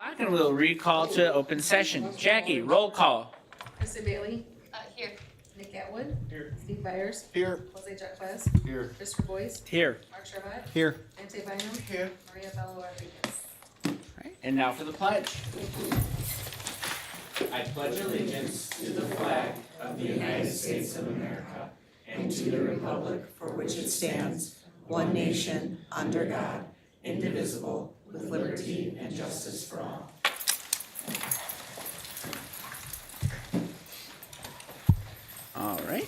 And we'll recall to open session. Jackie, roll call. Kristen Bailey. Here. Nick Atwood. Here. Steve Byers. Here. Jose Jacquez. Here. Christopher Boyce. Here. Mark Charlotte. Here. Ante Bynum. Here. Maria Bello Rodriguez. All right, and now for the pledge. I pledge allegiance to the flag of the United States of America and to the republic for which it stands, one nation, under God, indivisible, with liberty and justice for all. All right.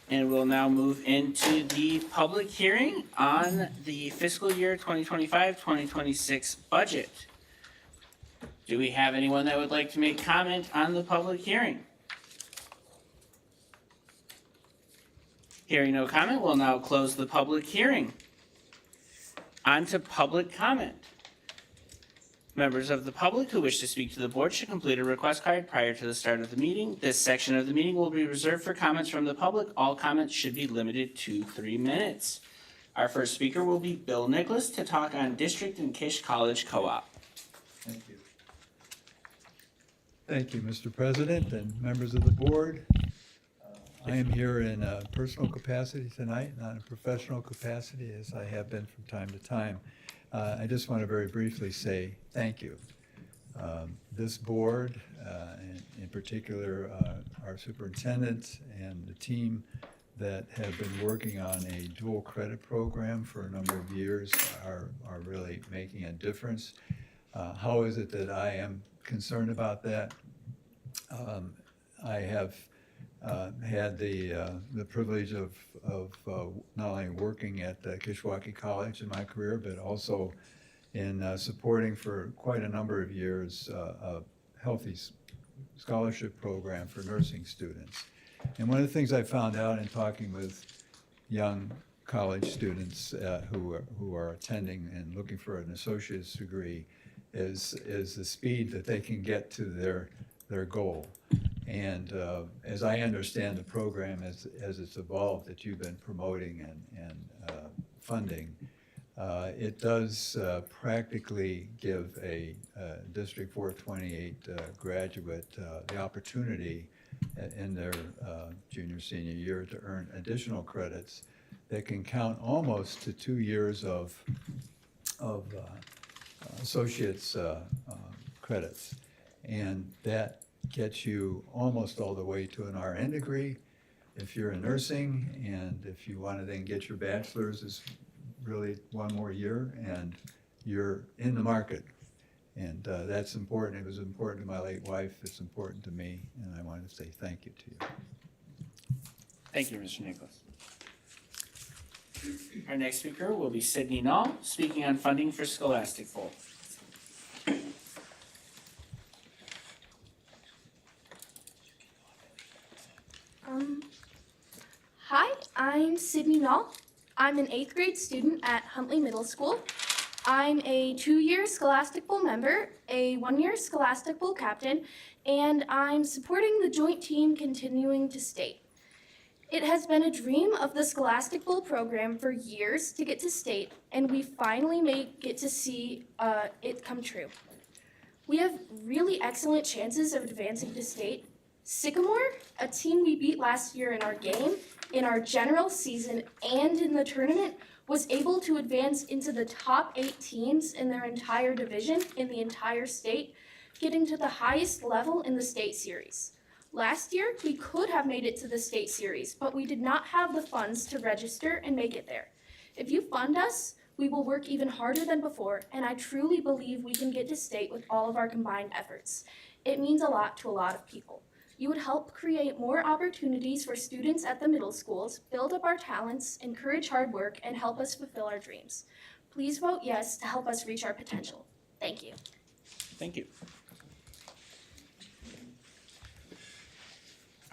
And we'll now move into the public hearing on the fiscal year 2025-2026 budget. Do we have anyone that would like to make comment on the public hearing? Hearing no comment, we'll now close the public hearing. On to public comment. Members of the public who wish to speak to the board should complete a request card prior to the start of the meeting. This section of the meeting will be reserved for comments from the public. All comments should be limited to 3 minutes. Our first speaker will be Bill Nicholas to talk on District and Kish College Co-op. Thank you. Thank you, Mr. President and members of the board. I am here in a personal capacity tonight, not a professional capacity, as I have been from time to time. I just want to very briefly say thank you. This board, and in particular our superintendent and the team that have been working on a dual credit program for a number of years are really making a difference. How is it that I am concerned about that? I have had the privilege of not only working at Kishwaukee College in my career, but also in supporting for quite a number of years a healthy scholarship program for nursing students. And one of the things I found out in talking with young college students who are attending and looking for an associate's degree is the speed that they can get to their goal. And as I understand the program as it's evolved that you've been promoting and funding, it does practically give a District 428 graduate the opportunity in their junior, senior year to earn additional credits that can count almost to 2 years of associate's credits. And that gets you almost all the way to an RN degree if you're in nursing, and if you want to then get your bachelor's is really one more year and you're in the market. And that's important. It was important to my late wife, it's important to me, and I wanted to say thank you to you. Thank you, Mr. Nicholas. Our next speaker will be Sydney Nall, speaking on funding for Scholastic Bowl. Hi, I'm Sydney Nall. I'm an 8th grade student at Huntley Middle School. I'm a 2-year Scholastic Bowl member, a 1-year Scholastic Bowl captain, and I'm supporting the joint team continuing to state. It has been a dream of the Scholastic Bowl program for years to get to state, and we finally get to see it come true. We have really excellent chances of advancing to state. Sycamore, a team we beat last year in our game, in our general season, and in the tournament, was able to advance into the top 8 teams in their entire division in the entire state, getting to the highest level in the state series. Last year, we could have made it to the state series, but we did not have the funds to register and make it there. If you fund us, we will work even harder than before, and I truly believe we can get to state with all of our combined efforts. It means a lot to a lot of people. You would help create more opportunities for students at the middle schools, build up our talents, encourage hard work, and help us fulfill our dreams. Please vote yes to help us reach our potential. Thank you. Thank you.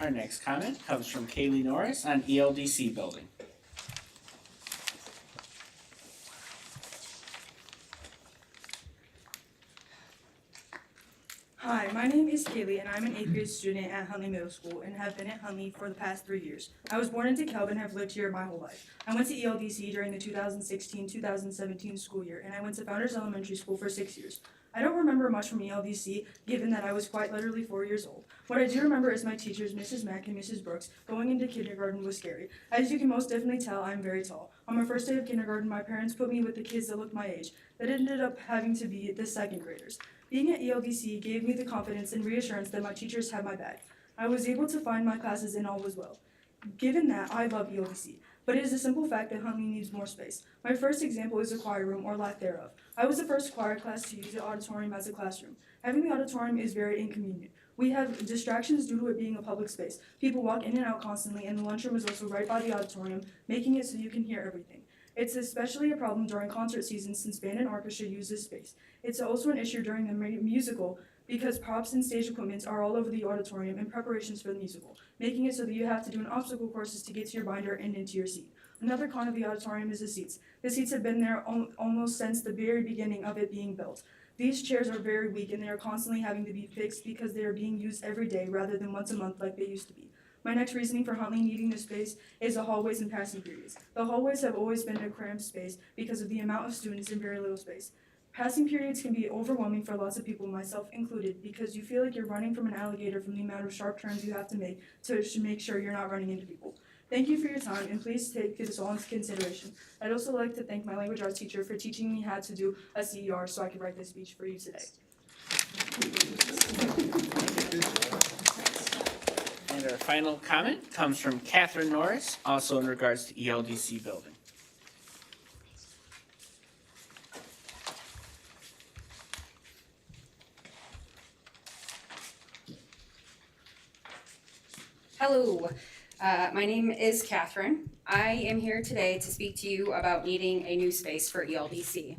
Our next comment comes from Kaylee Norris on ELDC building. Hi, my name is Kaylee, and I'm an 8th grade student at Huntley Middle School and have been at Huntley for the past 3 years. I was born in DeKalb and have lived here my whole life. I went to ELDC during the 2016-2017 school year, and I went to Founders Elementary School for 6 years. I don't remember much from ELDC, given that I was quite literally 4 years old. What I do remember is my teachers, Mrs. Mack and Mrs. Brooks. Going into kindergarten was scary. As you can most definitely tell, I'm very tall. On my first day of kindergarten, my parents put me with the kids that looked my age. That ended up having to be the second graders. Being at ELDC gave me the confidence and reassurance that my teachers had my back. I was able to find my classes and all was well. Given that, I love ELDC. But it is a simple fact that Huntley needs more space. My first example is the choir room, or lack thereof. I was the first choir class to use the auditorium as a classroom. Having the auditorium is very inconvenient. We have distractions due to it being a public space. People walk in and out constantly, and the lunchroom is also right by the auditorium, making it so you can hear everything. It's especially a problem during concert season since band and orchestra use this space. It's also an issue during the musical because props and stage equipment are all over the auditorium in preparations for the musical, making it so that you have to do an obstacle courses to get to your binder and into your seat. Another con of the auditorium is the seats. The seats have been there almost since the very beginning of it being built. These chairs are very weak and they are constantly having to be fixed because they are being used every day rather than once a month like they used to be. My next reasoning for Huntley needing this space is the hallways and passing periods. The hallways have always been a cramped space because of the amount of students and very little space. Passing periods can be overwhelming for lots of people, myself included, because you feel like you're running from an alligator from the amount of sharp turns you have to make to make sure you're not running into people. Thank you for your time, and please take this all into consideration. I'd also like to thank my language arts teacher for teaching me how to do a CER so I could write this speech for you today. And our final comment comes from Catherine Norris, also in regards to ELDC building. Hello, my name is Catherine. I am here today to speak to you about needing a new space for ELDC.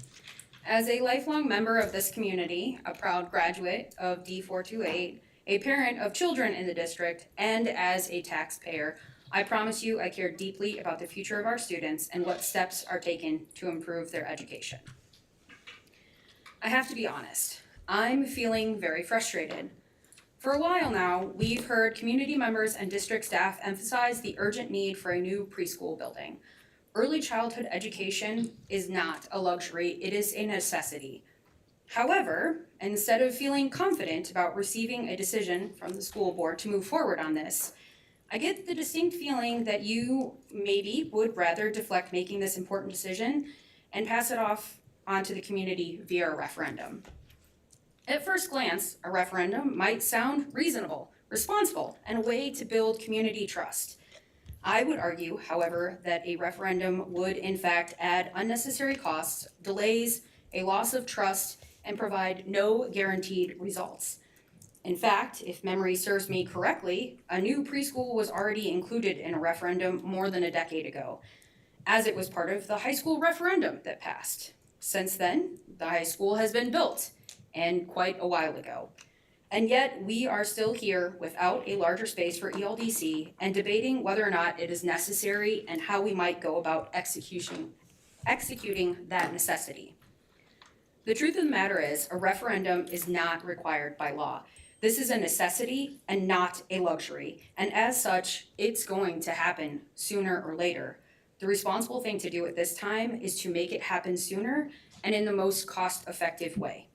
As a lifelong member of this community, a proud graduate of D428, a parent of children in the district, and as a taxpayer, I promise you I care deeply about the future of our students and what steps are taken to improve their education. I have to be honest, I'm feeling very frustrated. For a while now, we've heard community members and district staff emphasize the urgent need for a new preschool building. Early childhood education is not a luxury, it is a necessity. However, instead of feeling confident about receiving a decision from the school board to move forward on this, I get the distinct feeling that you maybe would rather deflect making this important decision and pass it off onto the community via a referendum. At first glance, a referendum might sound reasonable, responsible, and a way to build community trust. I would argue, however, that a referendum would in fact add unnecessary costs, delays, a loss of trust, and provide no guaranteed results. In fact, if memory serves me correctly, a new preschool was already included in a referendum more than a decade ago, as it was part of the high school referendum that passed. Since then, the high school has been built, and quite a while ago. And yet, we are still here without a larger space for ELDC and debating whether or not it is necessary and how we might go about executing that necessity. The truth of the matter is, a referendum is not required by law. This is a necessity and not a luxury, and as such, it's going to happen sooner or later. The responsible thing to do at this time is to make it happen sooner and in the most cost-effective way.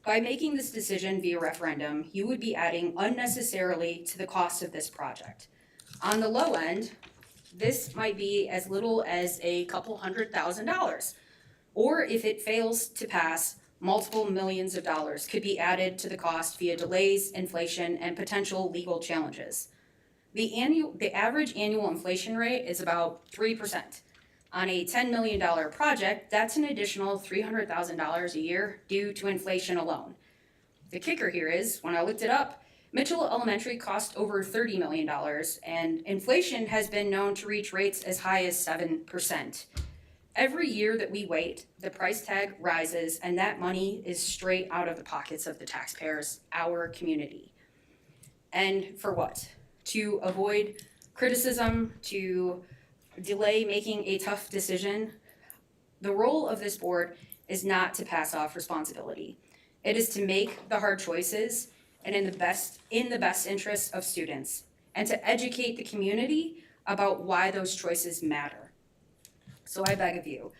By making this decision via referendum, you would be adding unnecessarily to the cost of this project. On the low end, this might be as little as a couple $100,000. Or if it fails to pass, multiple millions of dollars could be added to the cost via delays, inflation, and potential legal challenges. The average annual inflation rate is about 3%. On a $10 million project, that's an additional $300,000 a year due to inflation alone. The kicker here is, when I looked it up, Mitchell Elementary cost over $30 million, and inflation has been known to reach rates as high as 7%. Every year that we wait, the price tag rises, and that money is straight out of the pockets of the taxpayers, our community. And for what? To avoid criticism, to delay making a tough decision. The role of this board is not to pass off responsibility. It is to make the hard choices and in the best interest of students, and to educate the community about why those choices matter. So I beg of you,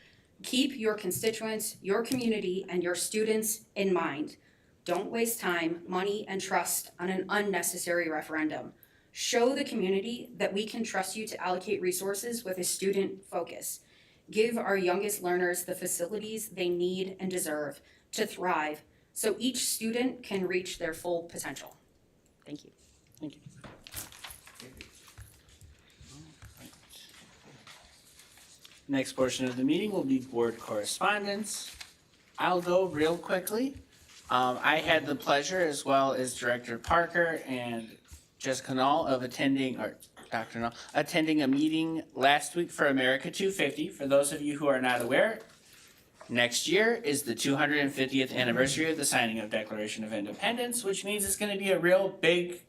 Keep your constituents, your community, and your students in mind. Don't waste time, money, and trust on an unnecessary referendum. Show the community that we can trust you to allocate resources with a student focus. Give our youngest learners the facilities they need and deserve to thrive so each student can reach their full potential. Thank you. Thank you. Next portion of the meeting will be board correspondence. I'll go real quickly. I had the pleasure, as well as Director Parker and Jessica Knoll, of attending a meeting last week for America 250. For those of you who are not aware, next year is the 250th anniversary of the signing of Declaration of Independence, which means it's gonna be a real big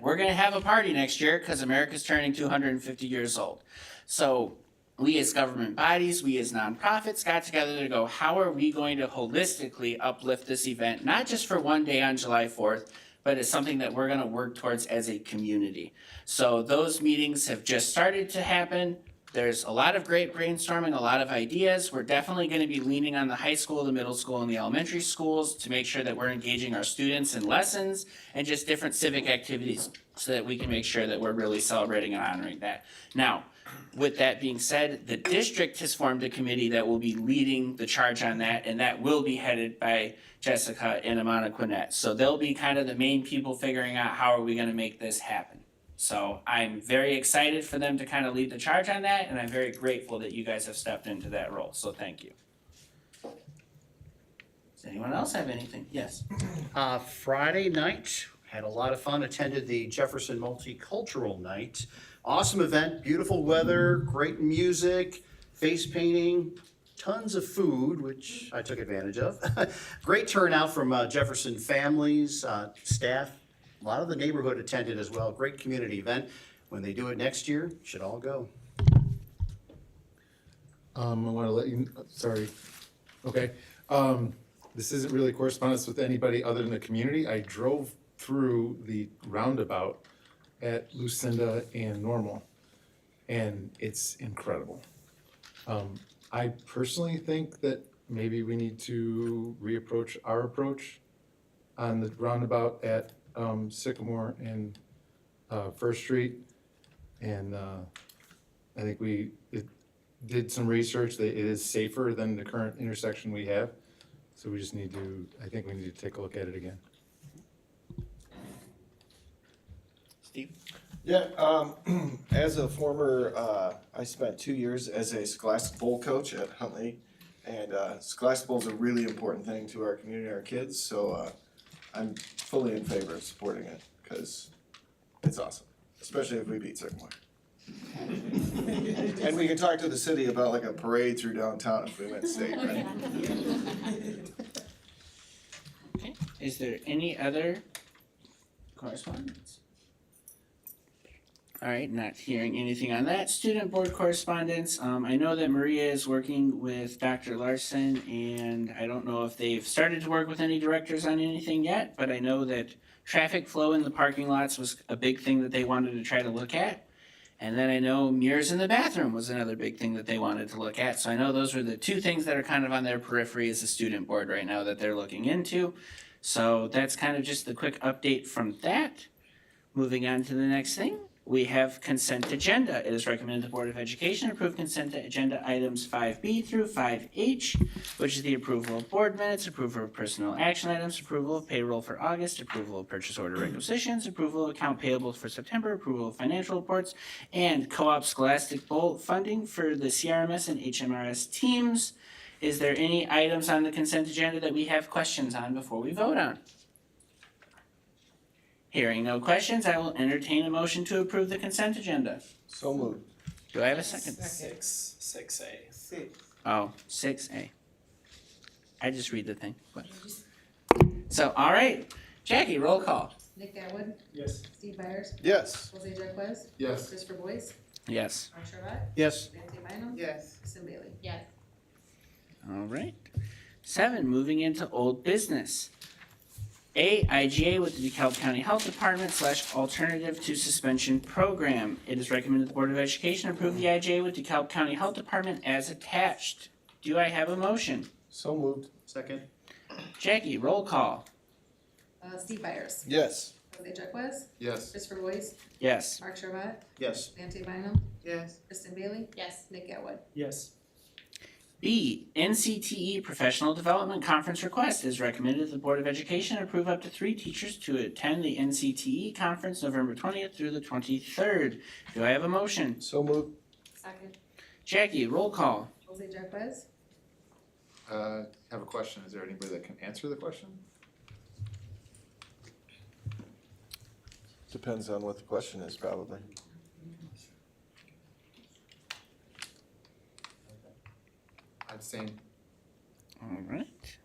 we're gonna have a party next year because America's turning 250 years old. So we as government bodies, we as nonprofits got together to go, how are we going to holistically uplift this event, not just for one day on July 4th, but it's something that we're gonna work towards as a community. So those meetings have just started to happen. There's a lot of great brainstorming, a lot of ideas. We're definitely gonna be leaning on the high school, the middle school, and the elementary schools to make sure that we're engaging our students in lessons and just different civic activities so that we can make sure that we're really celebrating and honoring that. Now, with that being said, the district has formed a committee that will be leading the charge on that, and that will be headed by Jessica and Amanda Quinette. So they'll be kind of the main people figuring out how are we gonna make this happen. So I'm very excited for them to kind of lead the charge on that, and I'm very grateful that you guys have stepped into that role, so thank you. Does anyone else have anything? Yes. Friday night, had a lot of fun, attended the Jefferson Multicultural Night. Awesome event, beautiful weather, great music, face painting, tons of food, which I took advantage of. Great turnout from Jefferson families, staff. A lot of the neighborhood attended as well. Great community event. When they do it next year, should all go. I want to let you, sorry, okay. This isn't really correspondence with anybody other than the community. I drove through the roundabout at Lucinda and Normal, and it's incredible. I personally think that maybe we need to reapproach our approach on the roundabout at Sycamore and First Street. And I think it did some research that it is safer than the current intersection we have. So we just I think we need to take a look at it again. Steve? Yeah, as a former, I spent 2 years as a Scholastic Bowl coach at Huntley. And Scholastic Bowl is a really important thing to our community, our kids. So I'm fully in favor of supporting it because it's awesome, especially if we beat Sycamore. And we can talk to the city about like a parade through downtown if we win state, right? Okay, is there any other correspondence? All right, not hearing anything on that. Student board correspondence. I know that Maria is working with Dr. Larson, and I don't know if they've started to work with any directors on anything yet, but I know that traffic flow in the parking lots was a big thing that they wanted to try to look at. And then I know mirrors in the bathroom was another big thing that they wanted to look at. So I know those are the two things that are kind of on their periphery as a student board right now that they're looking into. So that's kind of just the quick update from that. Moving on to the next thing. We have consent agenda. It is recommended the Board of Education approve consent agenda items 5B through 5H, which is the approval of board minutes, approval of personnel action items, approval of payroll for August, approval of purchase order requisitions, approval of account payables for September, approval of financial reports, and co-op Scholastic Bowl funding for the CRMS and HMRS teams. Is there any items on the consent agenda that we have questions on before we vote on? Hearing no questions, I will entertain a motion to approve the consent agenda. So moved. Do I have a second? 6A. Oh, 6A. I just read the thing. What? So, all right. Jackie, roll call. Nick Atwood, Yes. Steve Byers, Yes. Jose Jaquez, Yes. Christopher Boyce, Yes. Ron Charlotte, Yes. Nancy Bynum, Yes. Kristen Bailey. Yes. All right. 7, moving into old business. A, IGA with the DeKalb County Health Department / Alternative to Suspension Program. It is recommended the Board of Education approve the IGA with DeKalb County Health Department as attached. Do I have a motion? So moved. Second. Jackie, roll call. Steve Byers. Yes. Jose Jaquez. Yes. Christopher Boyce. Yes. Mark Servat. Yes. Dante Bynum. Yes. Kristen Bailey. Yes. Nick Atwood. Yes. B, NCTE Professional Development Conference request is recommended the Board of Education approve up to 3 teachers to attend the NCTE conference November 20th through the 23rd. Do I have a motion? So moved. Second. Jackie, roll call. Jose Jaquez. Have a question. Is there anybody that can answer the question? Depends on what the question is, probably. Abstain. All right.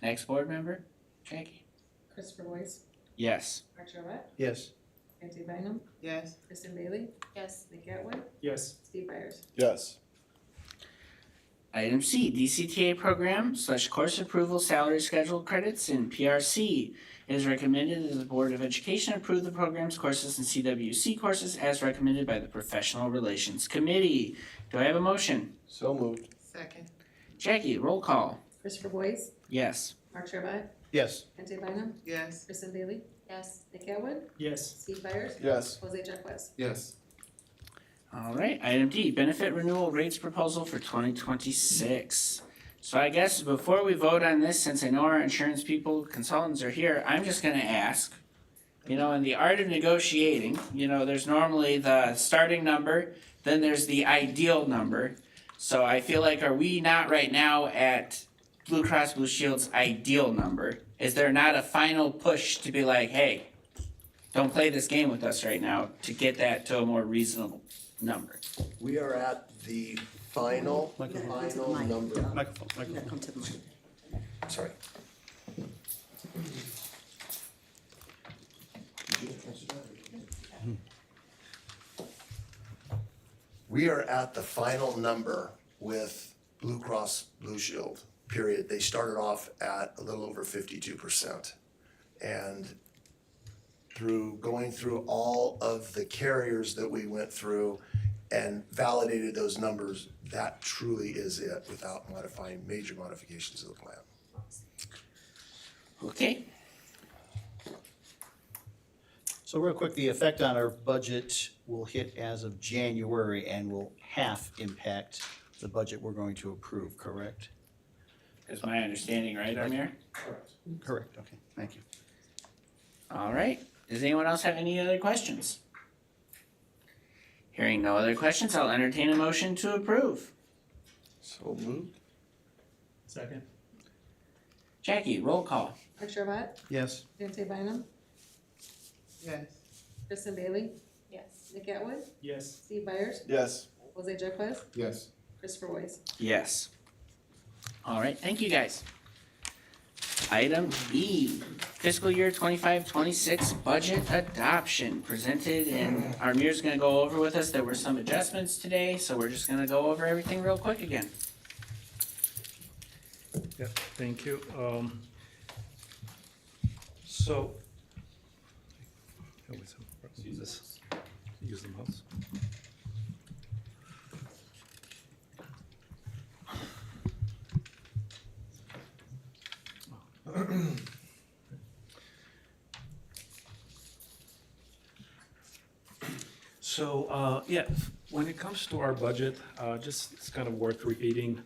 Next board member, Jackie? Christopher Boyce. Yes. Mark Servat. Yes. Dante Bynum. Yes. Kristen Bailey. Yes. Nick Atwood. Yes. Steve Byers. Yes. Item C, DCTA program / course approval salary schedule credits in PRC. It is recommended that the Board of Education approve the program's courses and CWC courses as recommended by the Professional Relations Committee. Do I have a motion? So moved. Second. Jackie, roll call. Christopher Boyce. Yes. Mark Servat. Yes. Dante Bynum. Yes. Kristen Bailey. Yes. Nick Atwood. Yes. Steve Byers. Yes. Jose Jaquez. Yes. All right, item D, benefit renewal rates proposal for 2026. So I guess before we vote on this, since I know our insurance people, consultants are here, I'm just gonna ask, in the art of negotiating, there's normally the starting number, then there's the ideal number. So I feel like, are we not right now at Blue Cross Blue Shield's ideal number? Is there not a final push to be like, hey, don't play this game with us right now to get that to a more reasonable number? We are at the final number. Microphone. Come to the mic. Sorry. We are at the final number with Blue Cross Blue Shield, period. They started off at a little over 52%. And through going through all of the carriers that we went through and validated those numbers, that truly is it without major modifications of the plan. Okay, So real quick, the effect on our budget will hit as of January and will half impact the budget we're going to approve, correct? is my understanding right, Amir? Correct, okay, thank you. All right, does anyone else have any other questions? Hearing no other questions, I'll entertain a motion to approve. So moved. Second. Jackie, roll call. Mark Servat. Yes. Dante Bynum. Yes. Kristen Bailey. Yes. Nick Atwood. Yes. Steve Byers. Yes. Jose Jaquez. Yes. Christopher Boyce. Yes. All right, thank you guys. Item E, fiscal year 25-26 budget adoption presented, and Amir's gonna go over with us. There were some adjustments today, so we're just gonna go over everything real quick again. Yeah, thank you. So. Use the mouse. So, yeah, when it comes to our budget, just, it's kind of worth repeating.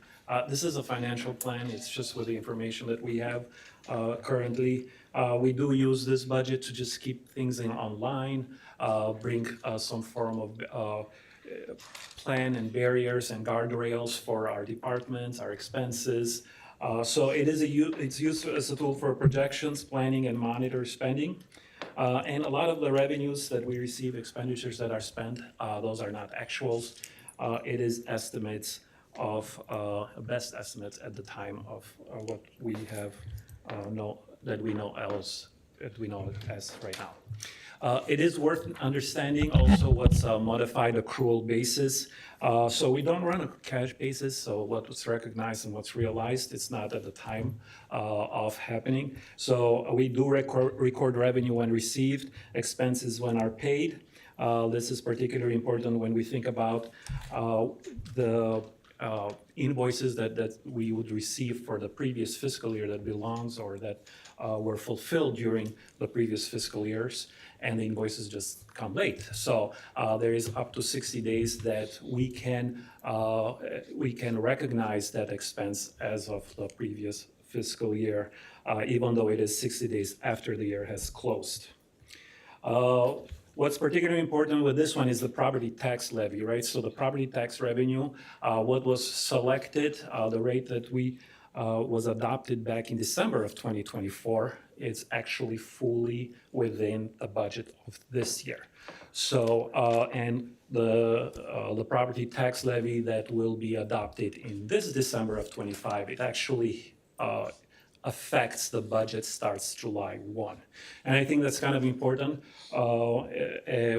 This is a financial plan, it's just with the information that we have currently. We do use this budget to just keep things online, bring some form of plan and barriers and guardrails for our departments, our expenses. So it's used as a tool for projections, planning, and monitor spending. And a lot of the revenues that we receive, expenditures that are spent, those are not actuals. It is estimates of, best estimates at the time of what we have that we know as right now. It is worth understanding also what's a modified accrual basis. So we don't run a cash basis, so what's recognized and what's realized, it's not at the time of happening. So we do record revenue when received, expenses when are paid. This is particularly important when we think about the invoices that we would receive for the previous fiscal year that belongs or that were fulfilled during the previous fiscal years, and the invoices just come late. So there is up to 60 days that we can recognize that expense as of the previous fiscal year, even though it is 60 days after the year has closed. What's particularly important with this one is the property tax levy, right? So the property tax revenue, what was selected, the rate that we was adopted back in December of 2024, it's actually fully within the budget of this year. So, and the property tax levy that will be adopted in this December of 25, it actually affects the budget starts July 1. And I think that's kind of important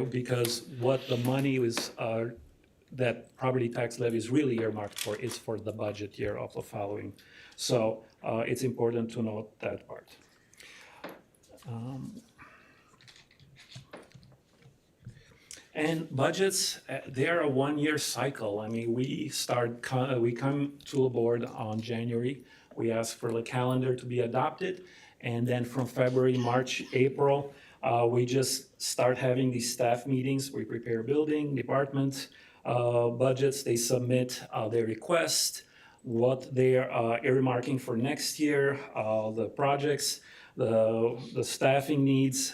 because what the money is, that property tax levy is really earmarked for is for the budget year of the following. So it's important to note that part. And budgets, they're a one-year cycle. I mean, we come to a board on January. We ask for the calendar to be adopted. And then from February, March, April, we just start having these staff meetings. We prepare building, department budgets. They submit their request, what they are earmarking for next year, the projects, the staffing needs,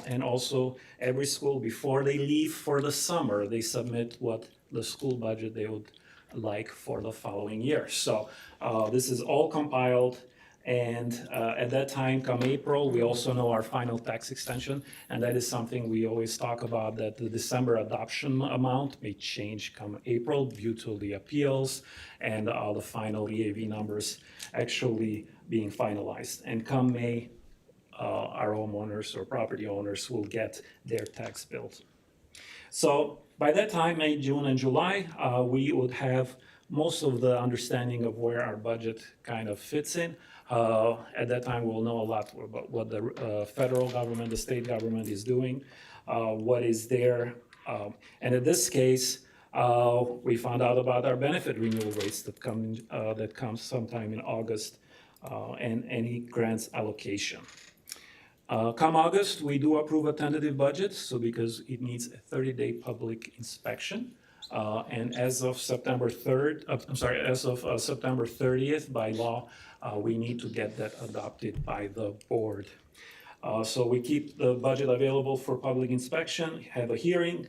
and also every school, before they leave for the summer, they submit what the school budget they would like for the following year. So this is all compiled, and at that time, come April, we also know our final tax extension, and that is something we always talk about, that the December adoption amount may change come April due to the appeals and the final EAV numbers actually being finalized. And come May, our homeowners or property owners will get their tax bills. So by that time, May, June, and July, we would have most of the understanding of where our budget kind of fits in. At that time, we'll know a lot about what the federal government, the state government is doing, what is there. And in this case, we found out about our benefit renewal rates that comes sometime in August, and any grants allocation. Come August, we do approve a tentative budget, so because it needs a 30-day public inspection. And as of September 30th, by law, we need to get that adopted by the board. So we keep the budget available for public inspection, have a hearing,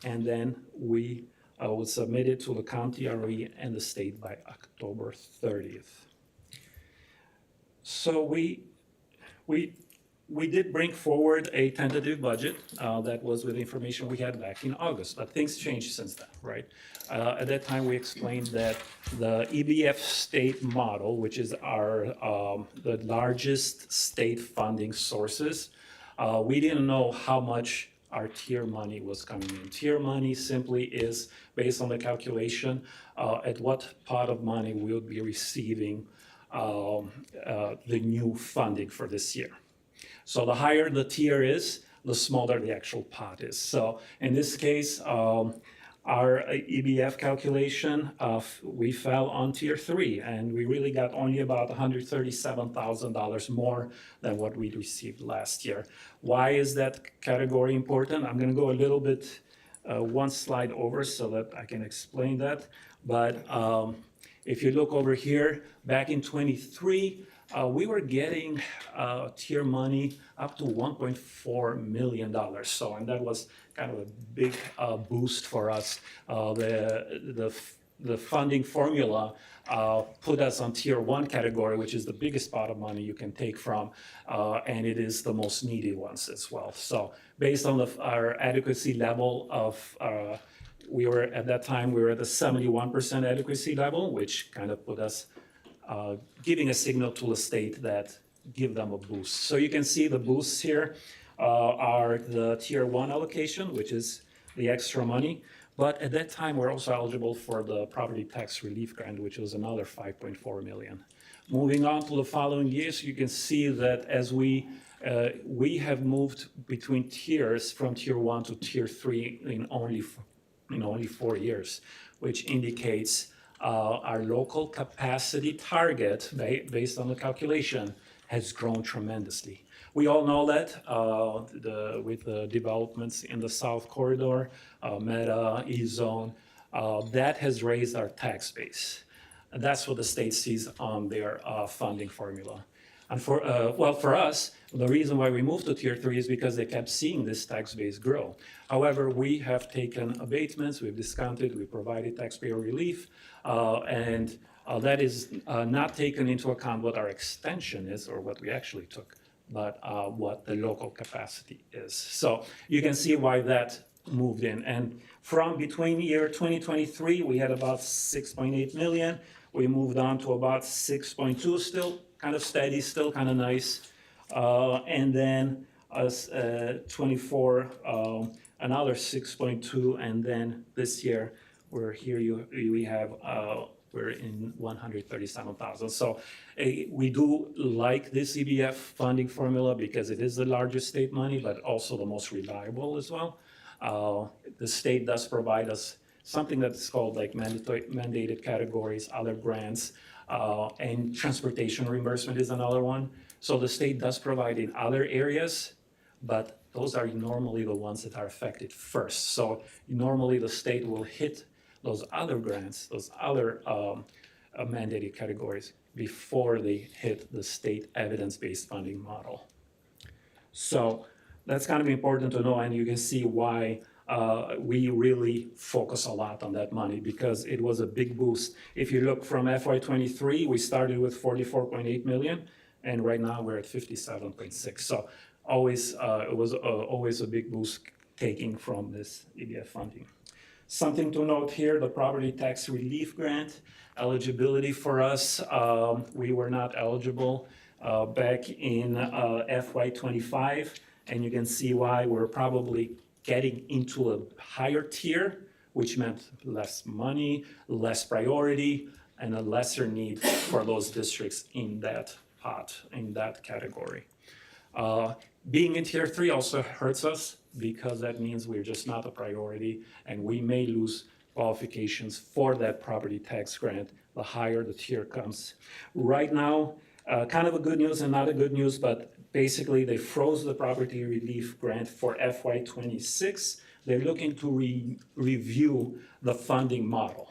and then we will submit it to the county ROE and the state by October 30th. So we did bring forward a tentative budget that was with information we had back in August, but things changed since then, right? At that time, we explained that the EBF state model, which is our the largest state funding sources, we didn't know how much our tier money was coming in. Tier money simply is based on the calculation at what pot of money we would be receiving the new funding for this year. So the higher the tier is, the smaller the actual pot is. So in this case, our EBF calculation, we fell on tier 3, and we really got only about $137,000 more than what we received last year. Why is that category important? I'm going to go a little bit one slide over so that I can explain that. But if you look over here, back in 23, we were getting tier money up to $1.4 million. So, and that was kind of a big boost for us. The funding formula put us on tier 1 category, which is the biggest pot of money you can take from, and it is the most needy ones as well. So based on our adequacy level of, we were at that time, we were at the 71% adequacy level, which kind of put us giving a signal to the state that give them a boost. So you can see the boosts here are the tier 1 allocation, which is the extra money. But at that time, we're also eligible for the property tax relief grant, which was another $5.4 million. Moving on to the following years, you can see that as we have moved between tiers from tier 1 to tier 3 in only 4 years, which indicates our local capacity target, based on the calculation, has grown tremendously. We all know that with the developments in the South Corridor, Meta, E-Zone, that has raised our tax base. And that's what the state sees on their funding formula. And for us, the reason why we moved to Tier 3 is because they kept seeing this tax base grow. However, we have taken abatements, we've discounted, we provided taxpayer relief, and that is not taken into account what our extension is or what we actually took, but what the local capacity is. So you can see why that moved in. And from between year 2023, we had about 6.8 million. We moved on to about 6.2, still kind of steady, still kind of nice. And then 24, another 6.2, and then this year we're in 137,000. So we do like this EBF funding formula because it is the largest state money, but also the most reliable as well. The state does provide us something that's called like mandated categories, other grants, and transportation reimbursement is another one. So the state does provide in other areas, but those are normally the ones that are affected first. So normally the state will hit those other grants, those other mandated categories before they hit the state evidence-based funding model. So that's kind of important to know, and you can see why we really focus a lot on that money because it was a big boost. If you look from FY23, we started with 44.8 million, and right now we're at 57.6. So always, it was always a big boost taking from this EBF funding. Something to note here, the property tax relief grant eligibility for us, we were not eligible back in FY25, and you can see why. We're probably getting into a higher tier, which meant less money, less priority, and a lesser need for those districts in that pot, in that category. Being in Tier 3 also hurts us because that means we're just not a priority and we may lose qualifications for that property tax grant the higher the tier comes. Right now, kind of a good news and not a good news, but basically they froze the property relief grant for FY26. They're looking to review the funding model.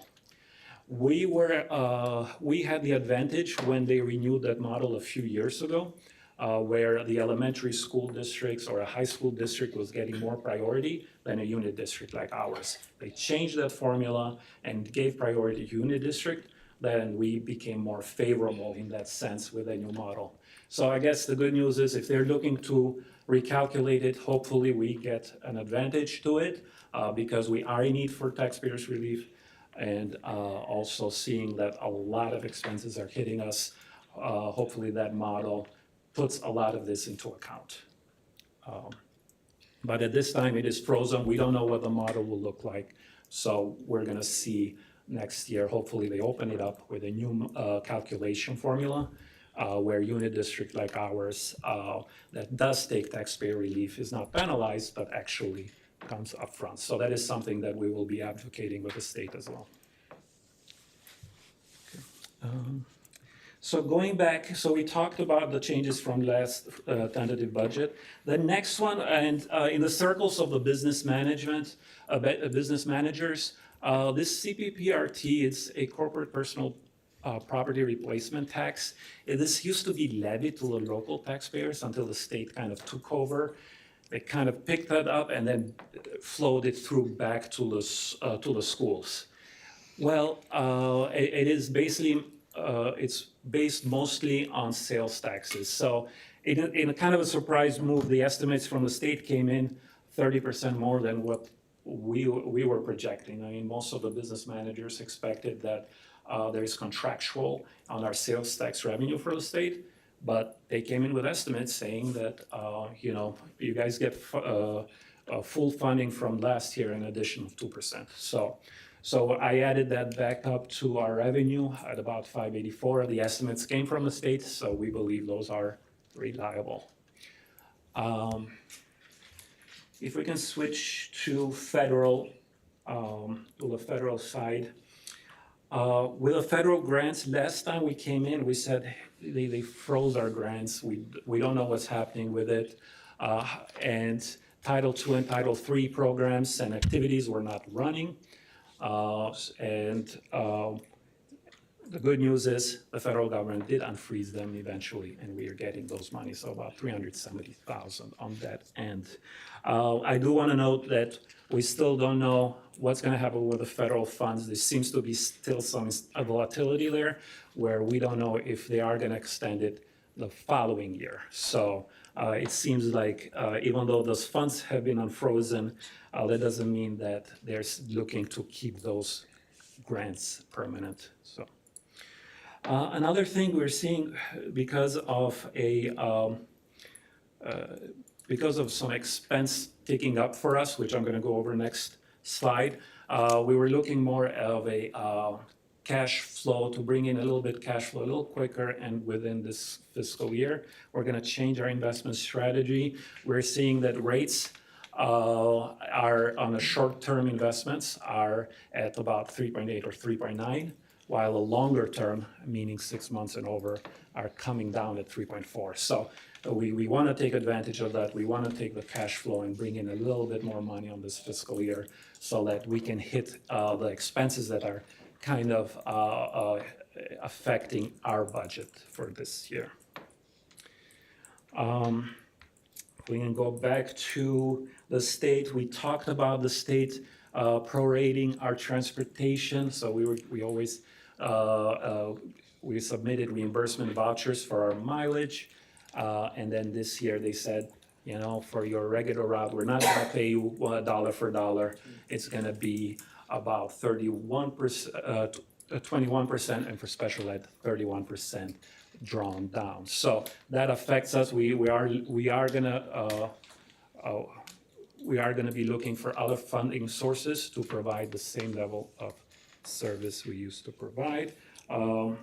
We had the advantage when they renewed that model a few years ago, where the elementary school districts or a high school district was getting more priority than a unit district like ours. They changed that formula and gave priority to unit district, then we became more favorable in that sense with a new model. So I guess the good news is if they're looking to recalculate it, hopefully we get an advantage to it because we are in need for taxpayers' relief and also seeing that a lot of expenses are hitting us. Hopefully that model puts a lot of this into account. But at this time it is frozen. We don't know what the model will look like. So we're gonna see next year, hopefully they open it up with a new calculation formula where unit district like ours that does take taxpayer relief is not penalized, but actually comes up front. So that is something that we will be advocating with the state as well. Okay. So going back, so we talked about the changes from last tentative budget. The next one, and in the circles of the business management, business managers, this CPPRT, it's a corporate personal property replacement tax. This used to be levied to the local taxpayers until the state kind of took over. They kind of picked that up and then flowed it through back to the schools. Well, it is basically, it's based mostly on sales taxes. So in a kind of a surprise move, the estimates from the state came in 30% more than what we were projecting. I mean, most of the business managers expected that there is contractual on our sales tax revenue for the state, but they came in with estimates saying that, you know, you guys get full funding from last year in addition of 2%. So I added that back up to our revenue at about 584. The estimates came from the state, so we believe those are reliable. If we can switch to federal, to the federal side. With the federal grants, last time we came in, we said they froze our grants. We don't know what's happening with it. And Title II and Title III programs and activities were not running. The good news is the federal government did unfreeze them eventually, and we are getting those monies, so about $370,000 on that end. I do want to note that we still don't know what's going to happen with the federal funds. There seems to be still some volatility there, where we don't know if they are going to extend it the following year. So it seems like even though those funds have been unfrozen, that doesn't mean that they're looking to keep those grants permanent. So. Another thing we're seeing because of some expense ticking up for us, which I'm going to go over next slide, we were looking more of a cash flow to bring in a little bit cash flow a little quicker, and within this fiscal year, we're going to change our investment strategy. We're seeing that rates are on the short-term investments are at about 3.8 or 3.9. While the longer term, meaning 6 months and over, are coming down at 3.4. So we want to take advantage of that. We want to take the cash flow and bring in a little bit more money on this fiscal year so that we can hit the expenses that are kind of affecting our budget for this year. We can go back to the state. We talked about the state prorating our transportation. So we submitted reimbursement vouchers for our mileage. And then this year they said, for your regular route, we're not going to pay you dollar for dollar. It's going to be about 21%, and for special ed, 31% drawn down. So that affects us. We are going to be looking for other funding sources to provide the same level of service we used to provide. But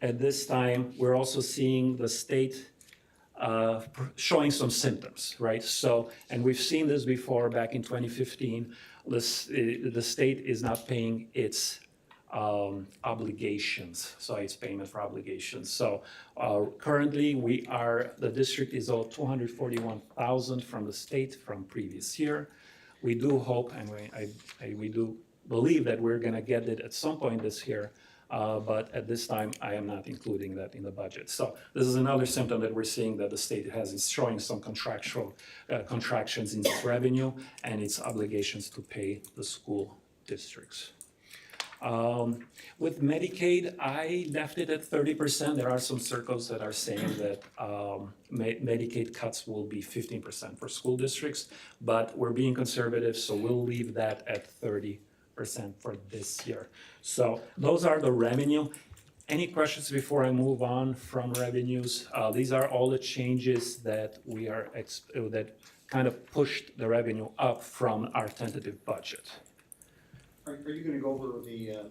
at this time, we're also seeing the state showing some symptoms, right? So, and we've seen this before back in 2015, the state is not paying its obligations, so its payment for obligations. So currently the district is owed $241,000 from the state from previous year. We do hope, and we do believe that we're gonna get it at some point this year, but at this time, I am not including that in the budget. So this is another symptom that we're seeing that the state is showing some contractions in its revenue and its obligations to pay the school districts. With Medicaid, I left it at 30%. There are some circles that are saying that Medicaid cuts will be 15% for school districts, but we're being conservative, so we'll leave that at 30% for this year. So those are the revenue. Any questions before I move on from revenues? These are all the changes that that kind of pushed the revenue up from our tentative budget. Are you gonna go over the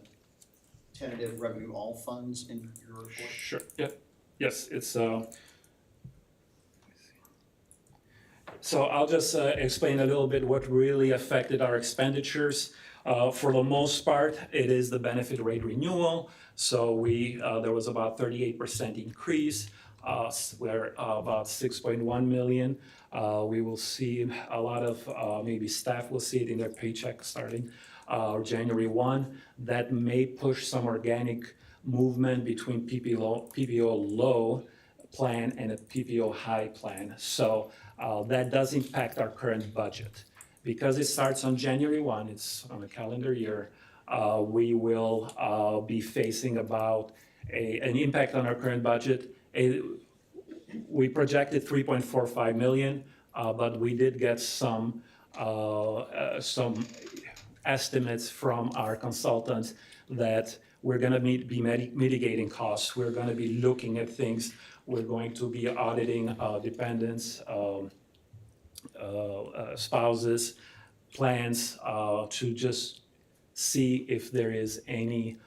tentative revenue all funds in your report? Sure, yep, yes, it's, so I'll just explain a little bit what really affected our expenditures. For the most part, it is the benefit rate renewal. So there was about 38% increase. We're about 6.1 million. We will see a lot of, maybe staff will see it in their paycheck starting January 1. That may push some organic movement between PPO low plan and a PPO high plan. So that does impact our current budget. Because it starts on January 1, it's on a calendar year, we will be facing about an impact on our current budget. We projected 3.45 million, but we did get some estimates from our consultants that we're going to be mitigating costs. We're going to be looking at things. We're going to be auditing dependents, spouses, plans to just see if there is any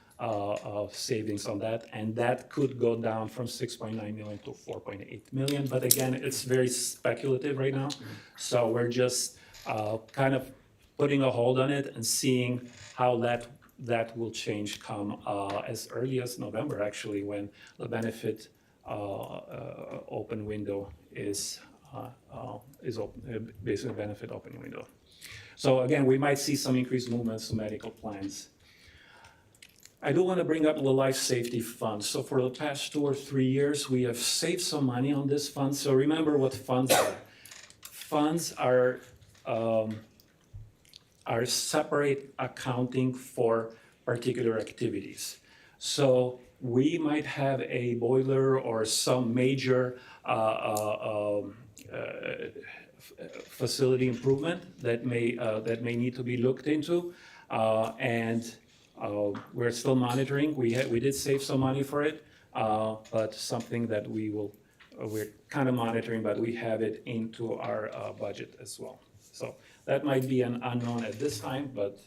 savings on that. And that could go down from 6.9 million to 4.8 million. But again, it's very speculative right now. So we're just kind of putting a hold on it and seeing how that that will change come as early as November, actually, when the benefit open window is open, basically benefit open window. So again, we might see some increased movements to medical plans. I do want to bring up the life safety fund. So for the past 2 or 3 years, we have saved some money on this fund. So remember what funds are. Funds are separate accounting for particular activities. So we might have a boiler or some major facility improvement that may need to be looked into, and we're still monitoring. We did save some money for it, but something that we're kind of monitoring, but we have it into our budget as well. So that might be an unknown at this time, but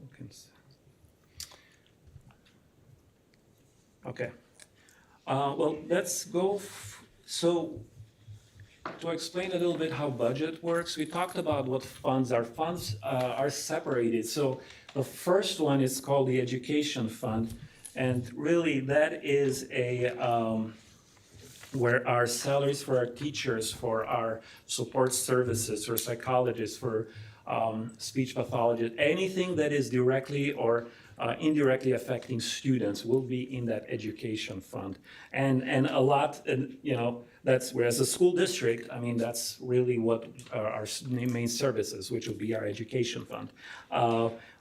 we can see. Okay. Well, let's go. So to explain a little bit how budget works, we talked about what funds are. Funds are separated. So the first one is called the education fund, and really that is where our salaries for our teachers, for our support services, for psychologists, for speech pathologists, anything that is directly or indirectly affecting students will be in that education fund. And a lot, that's whereas the school district, I mean, that's really what our main services, which would be our education fund.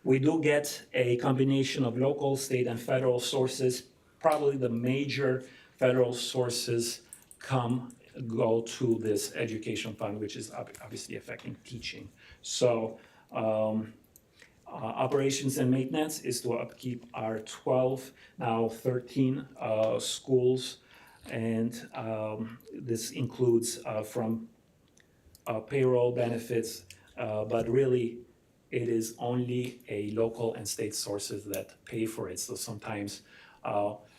We do get a combination of local, state, and federal sources. Probably the major federal sources go to this education fund, which is obviously affecting teaching. So operations and maintenance is to upkeep our 12, now 13 schools. And this includes from payroll benefits, but really it is only a local and state sources that pay for it. So sometimes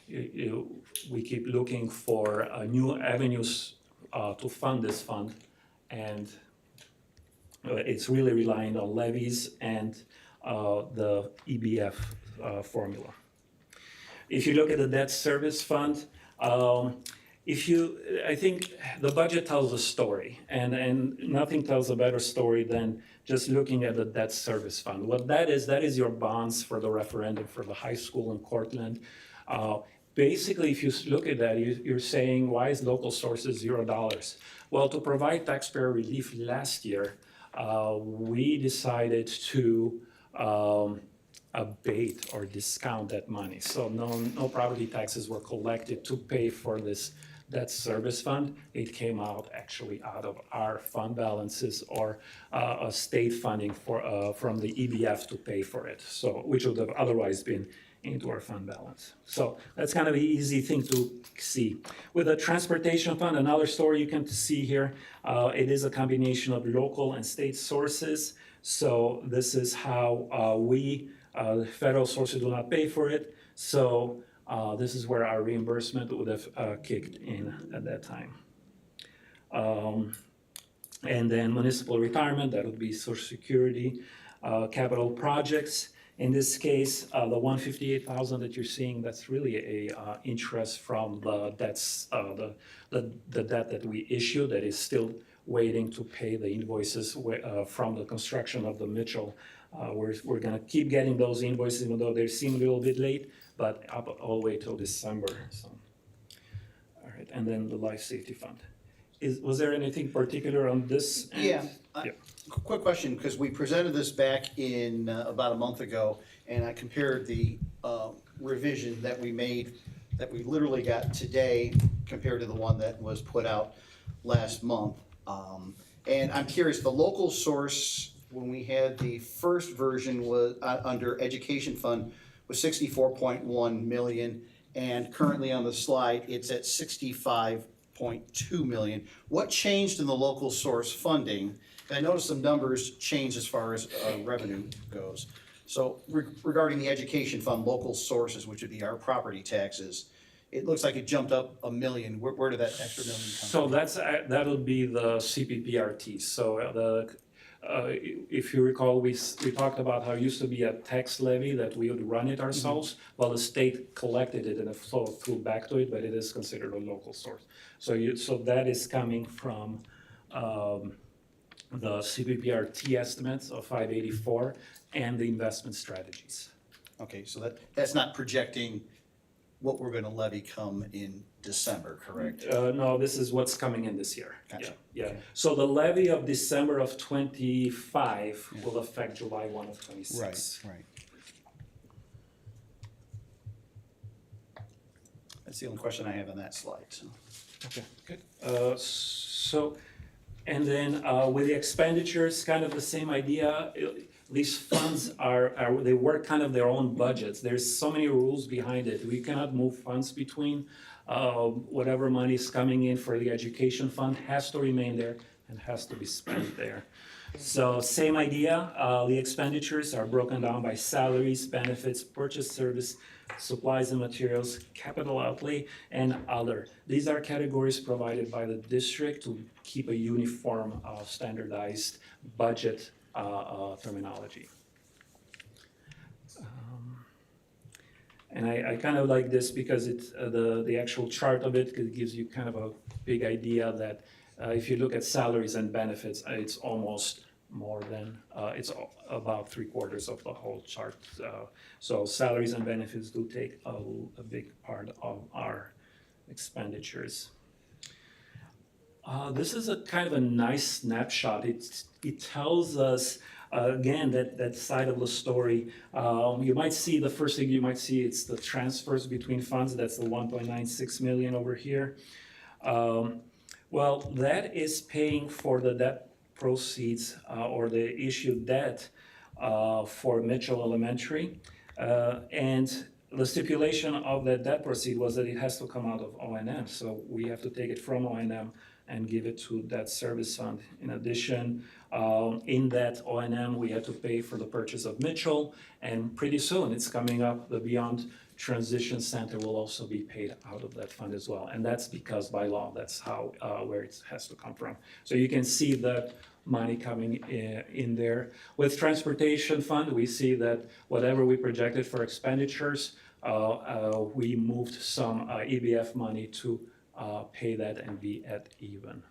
we keep looking for new avenues to fund this fund, and it's really relying on levies and the EBF formula. If you look at the debt service fund, I think the budget tells a story, and nothing tells a better story than just looking at the debt service fund. What that is your bonds for the referendum for the high school in Cortland. Basically, if you look at that, you're saying, why is local sources $0? Well, to provide taxpayer relief last year, we decided to abate or discount that money. So no property taxes were collected to pay for this debt service fund. It came out actually out of our fund balances or a state funding from the EBF to pay for it, so which would have otherwise been into our fund balance. So that's kind of an easy thing to see. With the transportation fund, another story you can see here, it is a combination of local and state sources. So this is how federal sources do not pay for it. So this is where our reimbursement would have kicked in at that time. And then municipal retirement, that would be Social Security, capital projects. In this case, the $158,000 that you're seeing, that's really a interest from the debts, the debt that we issued that is still waiting to pay the invoices from the construction of the Mitchell. We're gonna keep getting those invoices, even though they seem a little bit late, but up all the way till December. So, all right, and then the life safety fund. Was there anything particular on this? Yeah. Quick question, because we presented this back in about a month ago, and I compared the revision that we made, that we literally got today, compared to the one that was put out last month. And I'm curious, the local source, when we had the first version, was under education fund, was 64.1 million, and currently on the slide, it's at 65.2 million. What changed in the local source funding? I noticed some numbers changed as far as revenue goes. So regarding the education fund, local sources, which would be our property taxes, it looks like it jumped up $1 million. Where did that extra $1 million come from? So that'll be the CPPRT. So if you recall, we talked about how it used to be a tax levy that we would run it ourselves. Well, the state collected it and it flowed through back to it, but it is considered a local source. So that is coming from the CPPRT estimates of 584 and the investment strategies. Okay, so that's not projecting what we're gonna levy come in December, correct? No, this is what's coming in this year. Gotcha. Yeah. So the levy of December of 25 will affect July 1 of 26. Right. That's the only question I have on that slide, so. Okay, good. And then with the expenditures, kind of the same idea. These funds they work kind of their own budgets. There's so many rules behind it. We cannot move funds between. Whatever money is coming in for the education fund has to remain there and has to be spent there. So same idea, the expenditures are broken down by salaries, benefits, purchase service, supplies and materials, capital outlay, and other. These are categories provided by the district to keep a uniform, standardized budget terminology. And I kind of like this because it's the actual chart of it gives you kind of a big idea that if you look at salaries and benefits, it's almost more than, it's about 3/4 of the whole chart. So salaries and benefits do take a big part of our expenditures. This is a kind of a nice snapshot. It tells us, again, that side of the story. You might see, the first thing you might see, it's the transfers between funds. That's the 1.96 million over here. Well, that is paying for the debt proceeds or the issued debt for Mitchell Elementary. And the stipulation of that debt proceed was that it has to come out of O&M. So we have to take it from O&M and give it to that service fund. In addition, in that O&M, we had to pay for the purchase of Mitchell, and pretty soon it's coming up, the Beyond Transition Center will also be paid out of that fund as well. And that's because by law, that's how, where it has to come from. So you can see that money coming in there. With transportation fund, we see that whatever we projected for expenditures, we moved some EBF money to pay that and be at even.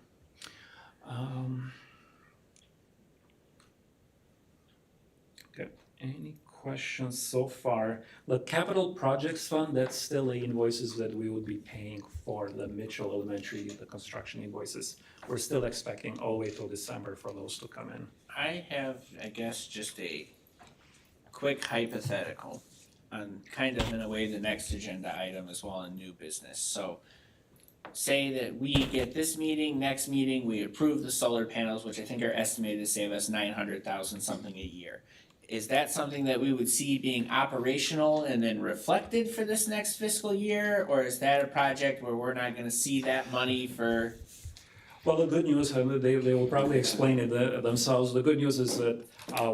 Okay, any questions so far? The capital projects fund, that's still the invoices that we would be paying for the Mitchell Elementary, the construction invoices. We're still expecting all the way till December for those to come in. I have, I guess, just a quick hypothetical on kind of in a way the next agenda item as well in new business. So say that we get this meeting, next meeting, we approve the solar panels, which I think are estimated to save us 900,000 something a year. Is that something that we would see being operational and then reflected for this next fiscal year? Or is that a project where we're not gonna see that money for? Well, the good news, they will probably explain it themselves. The good news is that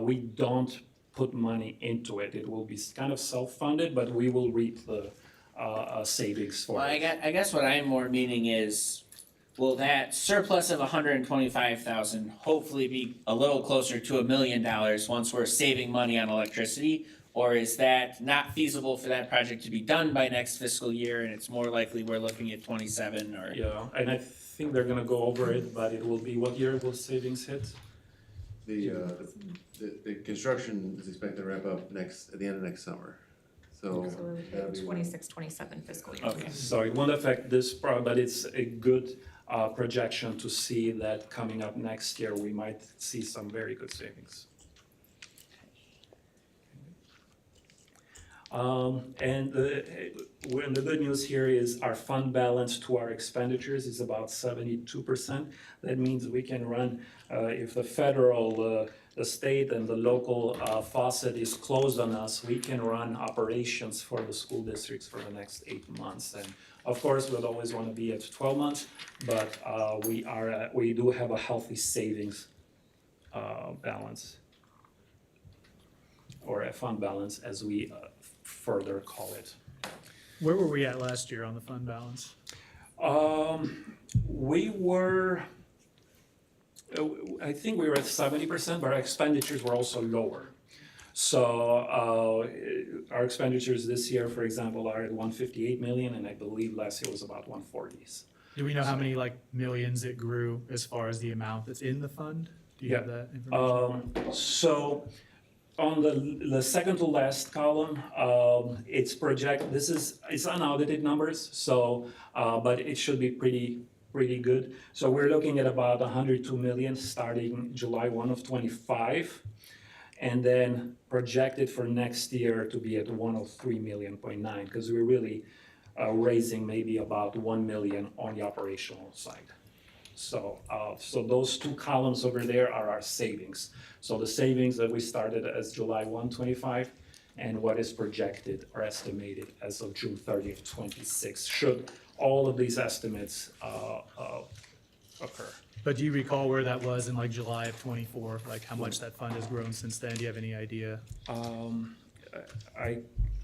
we don't put money into it. It will be kind of self-funded, but we will reap the savings for Well, it. I guess what I'm more meaning is, will that surplus of 125,000 hopefully be a little closer to $1 million once we're saving money on electricity? Or is that not feasible for that project to be done by next fiscal year and it's more likely we're looking at 27 or? Yeah, and I think they're gonna go over it, but it will be, what year will savings hit? The construction is expected to wrap up at the end of next summer, so. So we would that'll be 26-27 fiscal year. Okay. So it won't affect this but it's a good projection to see that coming up next year, we might see some very good savings. And the good news here is our fund balance to our expenditures is about 72%. That means we can run, if the federal, the state and the local faucet is closed on us, we can run operations for the school districts for the next 8 months. And of course, we'd always want to be at 12 months, but we do have a healthy savings balance, or a fund balance as we further call it. Where were we at last year on the fund balance? We were I think we were at 70%, but our expenditures were also lower. So our expenditures this year, for example, are at 158 million, and I believe last year was about 140s. Do we know how many like millions it grew as far as the amount that's in the fund? Do you have that information? So on the second to last column, it's it's unaudited numbers, so, but it should be pretty good. So we're looking at about 102 million starting July 1 of 25, and then projected for next year to be at 103 million point nine, because we're really raising maybe about 1 million on the operational side. So those two columns over there are our savings. So the savings that we started as July 1, 25, and what is projected or estimated as of June 30th, 26, should all of these estimates occur. But do you recall where that was in like July of '24? Like how much that fund has grown since then? Do you have any idea?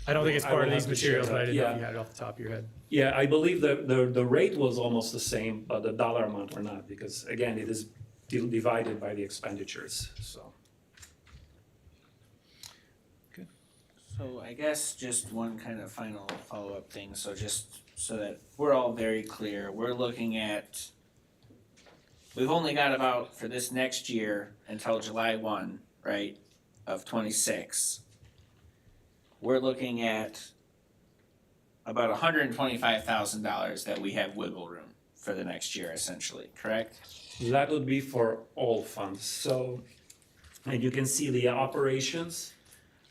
I don't think it's I part will of these have to share materials, but I that, didn't know yeah. if you had it off the top of your head. Yeah, I believe the rate was almost the same, but the dollar amount were not, because again, it is divided by the expenditures, so. So I guess just one kind of final follow-up thing, so just so that we're all very clear, we're looking at, we've only got about, for this next year, until July 1, right, of 26. We're looking at about $125,000 that we have wiggle room for the next year, essentially, correct? That would be for all funds, so, and you can see the operations.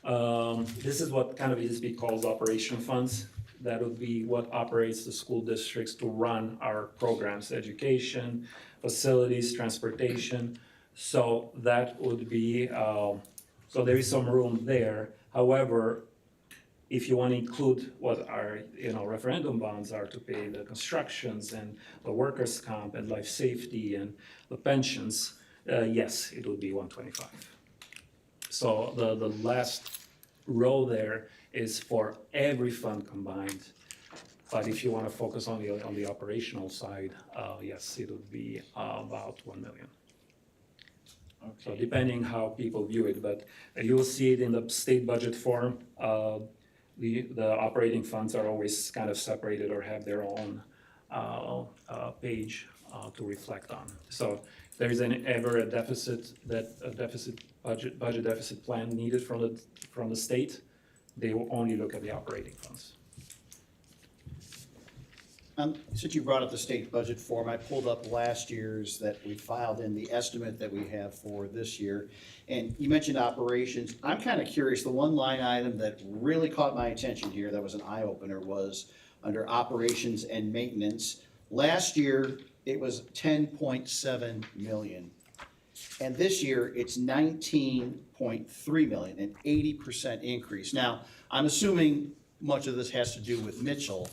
This is what kind of is called operation funds. That would be what operates the school districts to run our programs, education, facilities, transportation. So that would be, so there is some room there. However, if you want to include what our, referendum bonds are to pay the constructions and the workers' comp and life safety and the pensions, yes, it would be 125. So the last row there is for every fund combined. But if you want to focus on the operational side, yes, it would be about 1 million. So depending how people view it, but you will see it in the state budget form. The operating funds are always kind of separated or have their own page to reflect on. So if there is ever a budget deficit plan needed from the state, they will only look at the operating funds. Since you brought up the state budget form, I pulled up last year's that we filed in the estimate that we have for this year. And you mentioned operations. I'm kind of curious, the one line item that really caught my attention here, that was an eye opener, was under operations and maintenance. Last year, it was 10.7 million. And this year, it's 19.3 million, an 80% increase. Now, I'm assuming much of this has to do with Mitchell.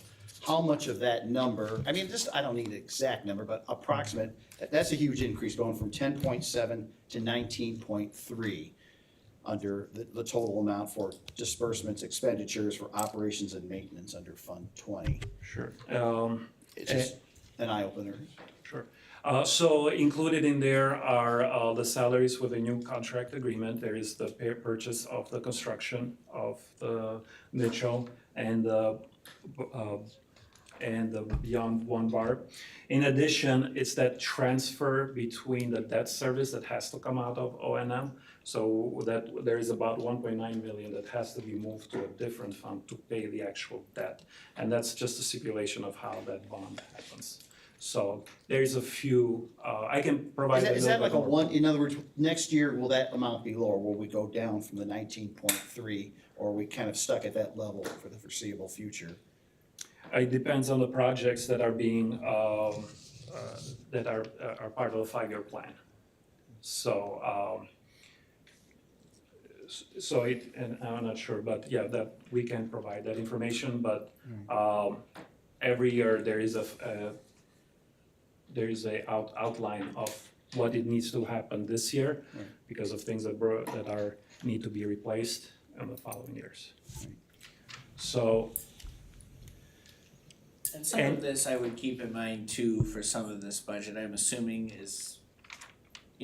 How much of that number, I mean, I don't need an exact number, but approximate, that's a huge increase, going from 10.7 to 19.3 under the total amount for disbursements, expenditures for operations and maintenance under Fund 20. Sure. It's just an eye opener. Sure. So included in there are the salaries with a new contract agreement. There is the purchase of the construction of the Mitchell and the Beyond One Bar. In addition, it's that transfer between the debt service that has to come out of O&M. So that there is about 1.9 million that has to be moved to a different fund to pay the actual debt. And that's just a stipulation of how that bond happens. So there is a few, I can provide. Is that like a one, in other words, next year, will that amount be lower? Will we go down from the 19.3, or are we kind of stuck at that level for the foreseeable future? It depends on the projects that are being, that are part of the 5-year plan. So, and I'm not sure, but yeah, that we can provide that information, but every year there is a outline of what it needs to happen this year because of things that need to be replaced in the following years. So. And some of this I would keep in mind too for some of this budget, I'm assuming is,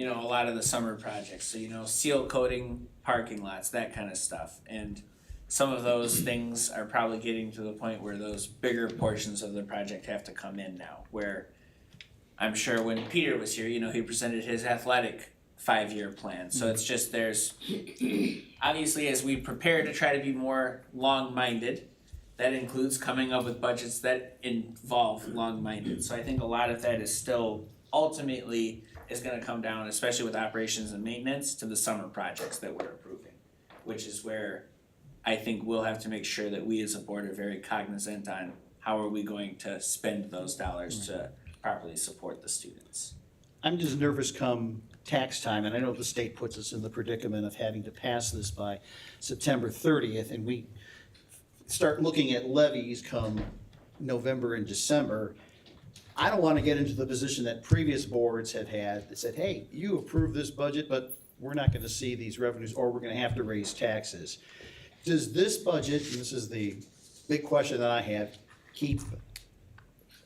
you know, a lot of the summer projects, so, you know, seal coating parking lots, that kind of stuff. And some of those things are probably getting to the point where those bigger portions of the project have to come in now, where I'm sure when Peter was here, you know, he presented his athletic 5-year plan. So it's just there's, obviously, as we prepare to try to be more long-minded, that includes coming up with budgets that involve long-minded. So I think a lot of that is still ultimately is gonna come down, especially with operations and maintenance, to the summer projects that we're approving, which is where I think we'll have to make sure that we as a board are very cognizant on how are we going to spend those dollars to properly support the students. I'm just nervous come tax time, and I know the state puts us in the predicament of having to pass this by September 30th, and we start looking at levies come November and December. I don't want to get into the position that previous boards have had that said, hey, you approved this budget, but we're not going to see these revenues, or we're going to have to raise taxes. Does this budget, and this is the big question that I have,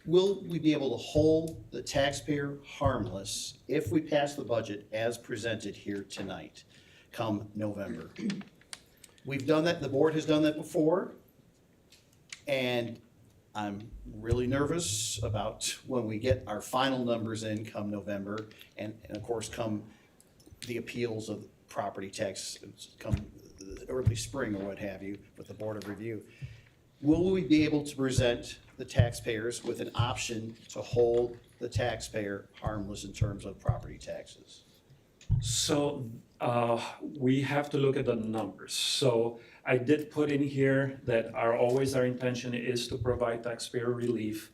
will we be able to hold the taxpayer harmless if we pass the budget as presented here tonight, come November? We've done that, the board has done that before, and I'm really nervous about when we get our final numbers in come November, and of course come the appeals of property tax, come early spring or what have you, with the Board of Review. Will we be able to present the taxpayers with an option to hold the taxpayer harmless in terms of property taxes? So we have to look at the numbers. So I did put in here that our intention is to provide taxpayer relief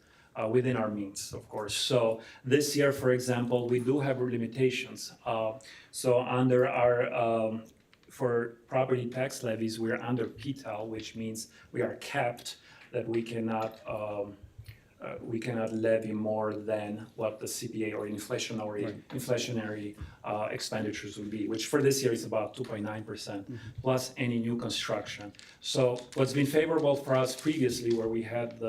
within our means, of course. So this year, for example, we do have limitations. So under our for property tax levies, we're under PTAL, which means we are capped that we cannot levy more than what the CPA or inflationary expenditures would be, which for this year is about 2.9%, plus any new construction. So what's been favorable for us previously, where we had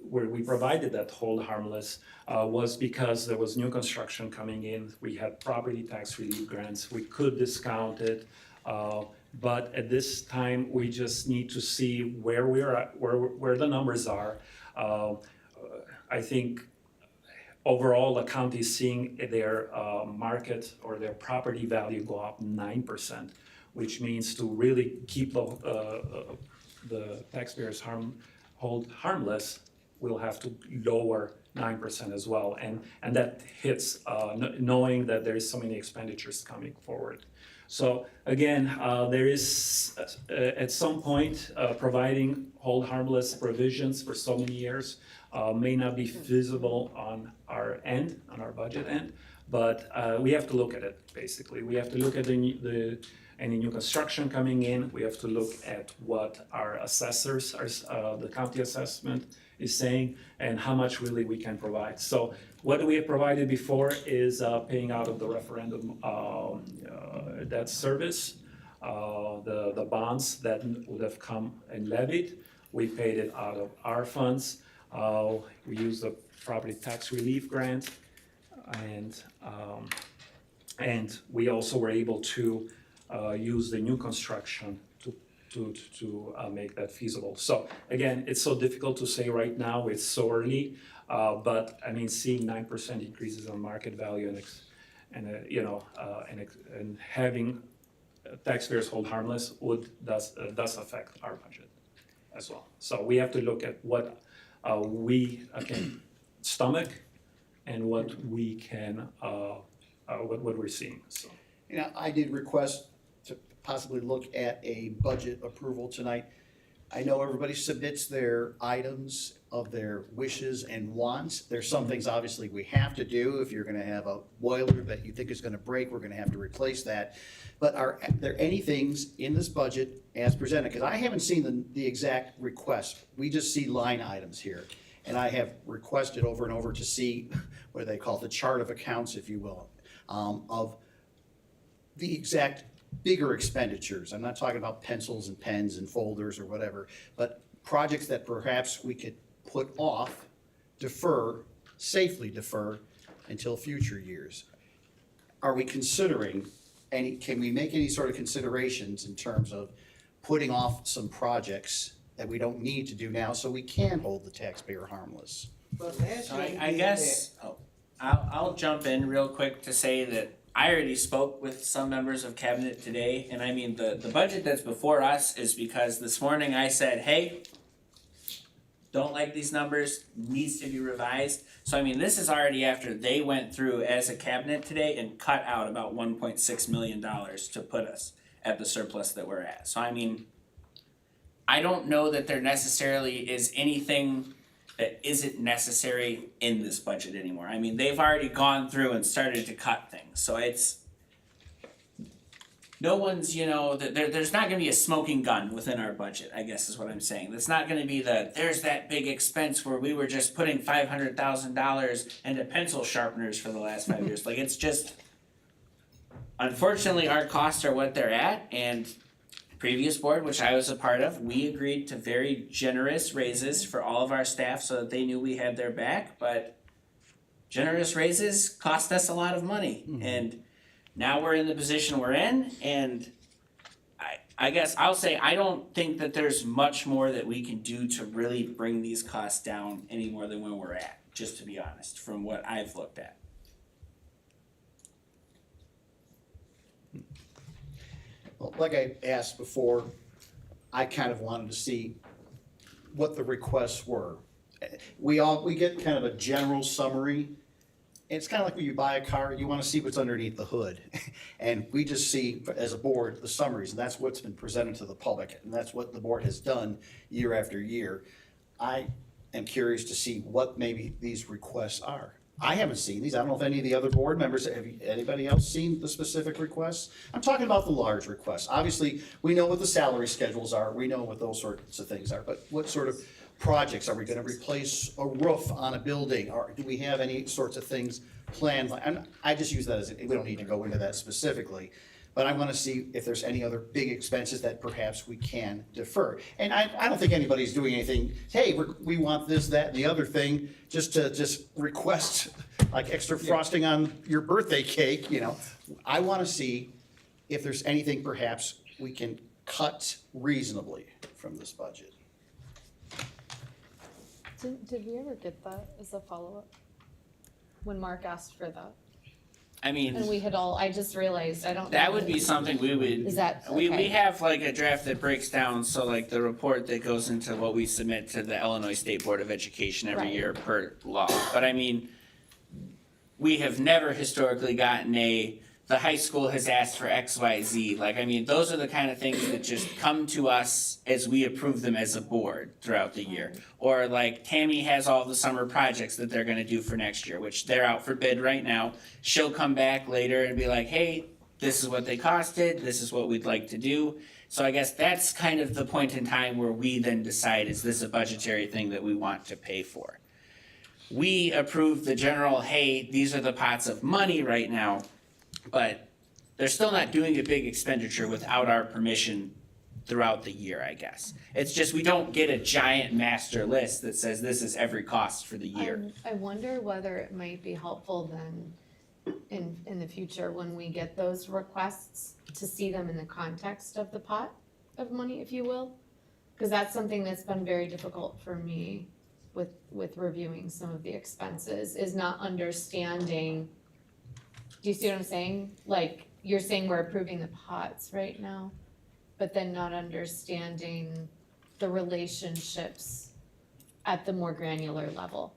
where we provided that hold harmless, was because there was new construction coming in. We had property tax relief grants. We could discount it. But at this time, we just need to see where we're at, where the numbers are. I think overall, the county is seeing their market or their property value go up 9%, which means to really keep the taxpayers hold harmless, we'll have to lower 9% as well. And that hits knowing that there is so many expenditures coming forward. So again, there is at some point providing hold harmless provisions for so many years may not be feasible on our end, on our budget end, but we have to look at it basically. We have to look at any new construction coming in. We have to look at what our assessors, the county assessment is saying, and how much really we can provide. So what we have provided before is paying out of the referendum debt service, the bonds that would have come and levied. We paid it out of our funds. We used the property tax relief grant, and we also were able to use the new construction to make that feasible. So again, it's so difficult to say right now, it's so early, but I mean, seeing 9% increases on market value and having taxpayers hold harmless does affect our budget as well. So we have to look at what we can stomach and what we can, what we're seeing, so. You know, I did request to possibly look at a budget approval tonight. I know everybody submits their items of their wishes and wants. There's some things obviously we have to do. If you're gonna have a boiler that you think is gonna break, we're gonna have to replace that. But are there any things in this budget as presented? Because I haven't seen the exact request. We just see line items here. And I have requested over and over to see what they call the chart of accounts, if you will, of the exact bigger expenditures. I'm not talking about pencils and pens and folders or whatever, but projects that perhaps we could put off, safely defer until future years. are we considering can we make any sort of considerations in terms of putting off some projects that we don't need to do now so we can hold the taxpayer harmless? So I guess, I'll jump in real quick to say that I already spoke with some members of cabinet today, and I mean, the budget that's before us is because this morning I said, hey, don't like these numbers, needs to be revised. So I mean, this is already after they went through as a cabinet today and cut out about $1.6 million to put us at the surplus that we're at. So I mean, I don't know that there necessarily is anything that isn't necessary in this budget anymore. I mean, they've already gone through and started to cut things, so it's, no one's, there's not gonna be a smoking gun within our budget, I guess is what I'm saying. It's not gonna be there's that big expense where we were just putting $500,000 into pencil sharpeners for the last 5 years. Like, it's just, unfortunately, our costs are what they're at, and previous board, which I was a part of, we agreed to very generous raises for all of our staff so that they knew we had their back, but generous raises cost us a lot of money. And now we're in the position we're in, and I guess I'll say I don't think that there's much more that we can do to really bring these costs down any more than where we're at, just to be honest, from what I've looked at. Well, like I asked before, I kind of wanted to see what the requests were. We get kind of a general summary. It's kind of like when you buy a car, you want to see what's underneath the hood. And we just see, as a board, the summaries, and that's what's been presented to the public, and that's what the board has done year after year. I am curious to see what maybe these requests are. I haven't seen these. I don't know if any of the other board members, anybody else seen the specific requests? I'm talking about the large requests. Obviously, we know what the salary schedules are. We know what those sorts of things are. But what sort of projects? Are we gonna replace a roof on a building? Or do we have any sorts of things planned? And I just use that as, we don't need to go into that specifically. But I wanna see if there's any other big expenses that perhaps we can defer. And I don't think anybody's doing anything, hey, we want this, that, and the other thing, just to request like extra frosting on your birthday cake, I wanna see if there's anything perhaps we can cut reasonably from this budget. Did we ever get that as a follow-up? When Mark asked for that? I mean, And we had I just realized, I don't. that know. would be something we would. Is that, We okay. have like a draft that breaks down, so like the report that goes into what we submit to the Illinois State Board of Education every Right. year per law. But I mean, we have never historically gotten the high school has asked for X, Y, Z. Like, I mean, those are the kind of things that just come to us as we approve them as a board throughout the year. Or like Tammy has all the summer projects that they're gonna do for next year, which they're out for bid right now. She'll come back later and be like, hey, this is what they costed, this is what we'd like to do. So I guess that's kind of the point in time where we then decide, is this a budgetary thing that we want to pay for? We approve the general, hey, these are the pots of money right now, but they're still not doing a big expenditure without our permission throughout the year, I guess. It's just we don't get a giant master list that says this is every cost for the year. I wonder whether it might be helpful then in the future when we get those requests to see them in the context of the pot of money, if you will. Because that's something that's been very difficult for me with reviewing some of the expenses, is not understanding. Do you see what I'm saying? Like, you're saying we're approving the pots right now, but then not understanding the relationships at the more granular level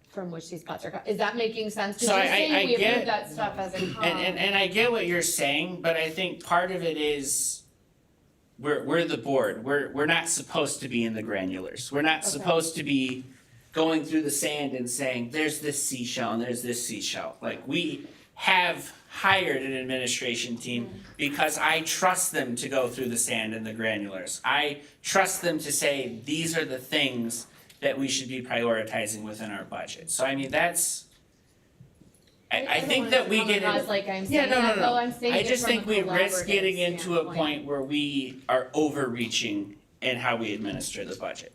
from which these pots are. Is that making sense? Because So you're I saying we get- approve that stuff as a com. And I get what you're saying, but I think part of it is we're the board. We're not supposed to be in the granulars. We're not Okay. supposed to be going through the sand and saying, there's this seashell and there's this seashell. Like, we have hired an administration team because I trust them to go through the sand and the granulars. I trust them to say, these are the things that we should be prioritizing within our budget. So I mean, that's, I think that we get in. Like I'm Yeah, saying no, that, no, though, no. I'm saying I it just from think a we risk collaborative getting into a standpoint. point where we are overreaching in how we administer the budget.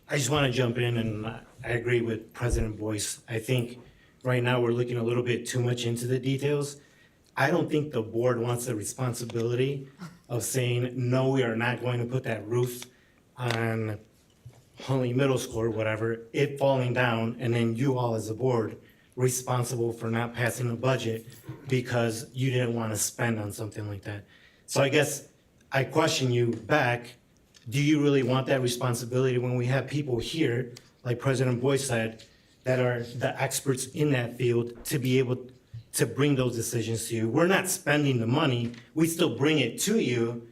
I just want to jump in, and I agree with President Boyce. I think right now we're looking a little bit too much into the details. I don't think the board wants the responsibility of saying, no, we are not going to put that roof on Huntley Middle School or whatever, it falling down, and then you all as a board responsible for not passing a budget because you didn't want to spend on something like that. So I guess I question you back, do you really want that responsibility when we have people here, like President Boyce said, that are the experts in that field to be able to bring those decisions to you? We're not spending the money, we still bring it to you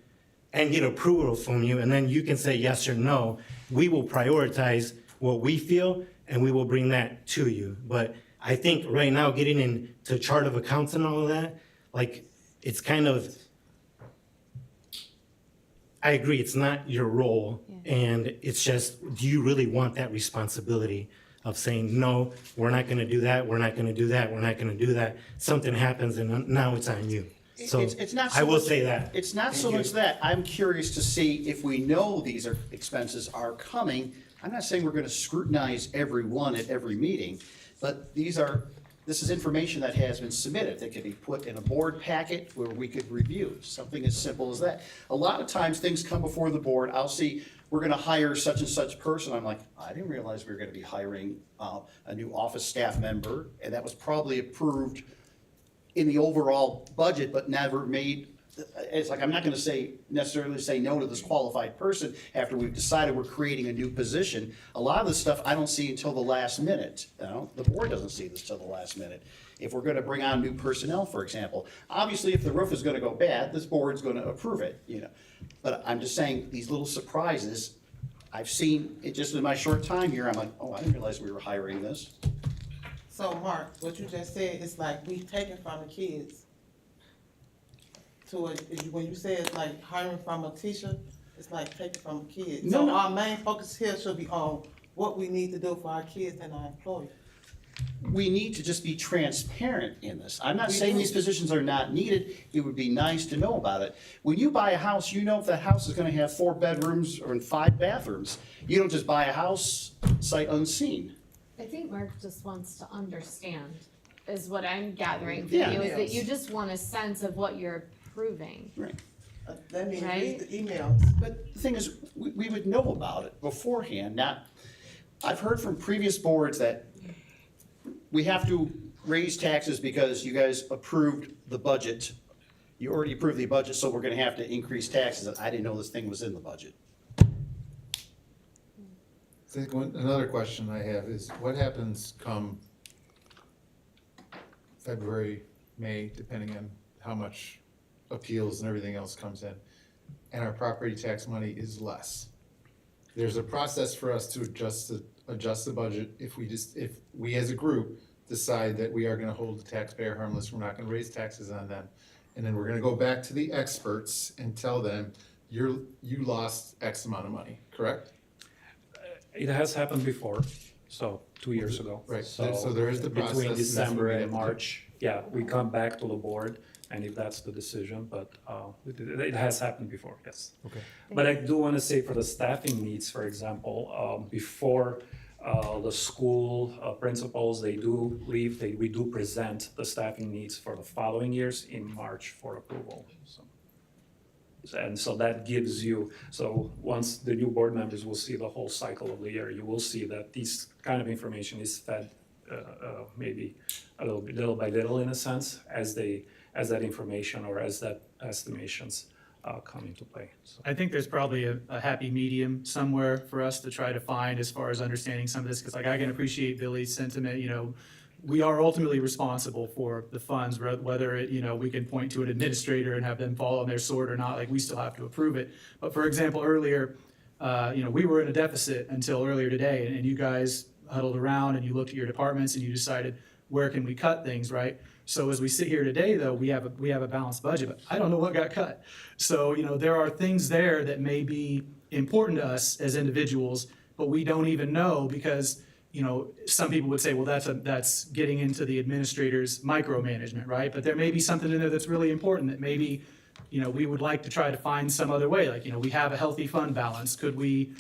and get approval from you, and then you can say yes or no. We will prioritize what we feel, and we will bring that to you. But I think right now, getting into chart of accounts and all of that, like, it's kind of, I agree, it's not your role, and it's just, do you really want that responsibility of saying, no, we're not gonna do that, we're not gonna do that, we're not gonna do that? Something happens, and now it's on you. So, It's not so I will much- say that. It's not so Thank you. much that, I'm curious to see if we know these expenses are coming. I'm not saying we're gonna scrutinize every one at every meeting, but this is information that has been submitted, that can be put in a board packet where we could review, something as simple as that. A lot of times, things come before the board, I'll see, we're gonna hire such and such person, I'm like, I didn't realize we were gonna be hiring a new office staff member, and that was probably approved in the overall budget, but never made, it's like, I'm not gonna necessarily say no to this qualified person after we've decided we're creating a new position. A lot of this stuff I don't see until the last minute, the board doesn't see this till the last minute. If we're gonna bring on new personnel, for example, obviously if the roof is gonna go bad, this board's gonna approve it, But I'm just saying, these little surprises, I've seen it just in my short time here, I'm like, oh, I didn't realize we were hiring this. So Mark, what you just said is like we taking from the kids. When you say it's like hiring from a teacher, it's like taking from the kids. No, So no. our main focus here should be on what we need to do for our kids and our employees. We need to just be transparent in this. I'm not We saying do. these positions are not needed, it would be nice to know about it. When you buy a house, you know if that house is gonna have 4 bedrooms or 5 bathrooms. You don't just buy a house sight unseen. I think Mark just wants to understand, is what I'm gathering from Yeah. you, is that you just want a sense of what you're approving. Right. That means Right. read the emails. But the thing is, we would know about it beforehand, I've heard from previous boards that we have to raise taxes because you guys approved the budget. You already approved the budget, so we're gonna have to increase taxes. I didn't know this thing was in the budget. I think another question I have is, what happens come February, May, depending on how much appeals and everything else comes in, and our property tax money is less? There's a process for us to adjust the budget if we as a group decide that we are gonna hold the taxpayer harmless, we're not gonna raise taxes on them. And then we're gonna go back to the experts and tell them, you lost X amount of money, correct? It has happened before, so 2 years ago. Right, so there is the process, Between and that's what December we and have to do. March, yeah, we come back to the board, and if that's the decision, but it has happened before, yes. Okay. But I do want to say for the staffing needs, for example, before the school principals, they do leave, we do present the staffing needs for the following years in March for approval, so. And so that gives you, so once the new board members will see the whole cycle of the year, you will see that these kind of information is fed maybe little by little in a sense, as that information or as that estimations come into play. So. I think there's probably a happy medium somewhere for us to try to find as far as understanding some of this, because like I can appreciate Billy's sentiment, we are ultimately responsible for the funds, whether it, we can point to an administrator and have them fall on their sword or not, like we still have to approve it. But for example, earlier, we were in a deficit until earlier today, and you guys huddled around and you looked at your departments and you decided, where can we cut things, right? So as we sit here today, though, we have a balanced budget, but I don't know what got cut. So, there are things there that may be important to us as individuals, but we don't even know because, some people would say, well, that's getting into the administrator's micromanagement, right? But there may be something in there that's really important that maybe we would like to try to find some other way, like, we have a healthy fund balance. Could we,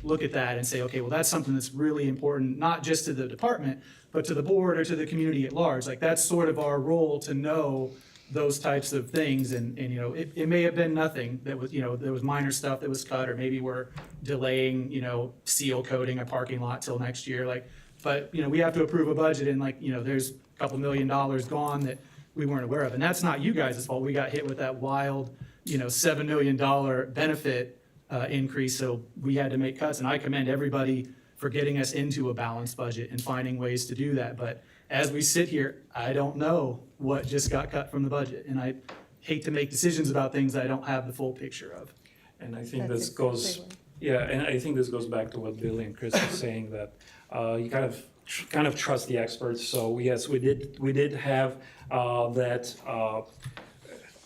look at that and say, okay, well, that's something that's really important, not just to the department, but to the board or to the community at large. Like, that's sort of our role to know those types of things. And it may have been nothing that was, there was minor stuff that was cut, or maybe we're delaying, seal coating a parking lot till next year. But we have to approve a budget and there's a couple $1 million gone that we weren't aware of. And that's not you guys' fault. We got hit with that wild, $7 million benefit increase. So we had to make cuts. And I commend everybody for getting us into a balanced budget and finding ways to do that. But as we sit here, I don't know what just got cut from the budget. And I hate to make decisions about things I don't have the full picture of. And I think That's this goes, exactly yeah, and I think this goes back to what Billy and Chris were saying, that you kind of trust the experts. So yes, we did have that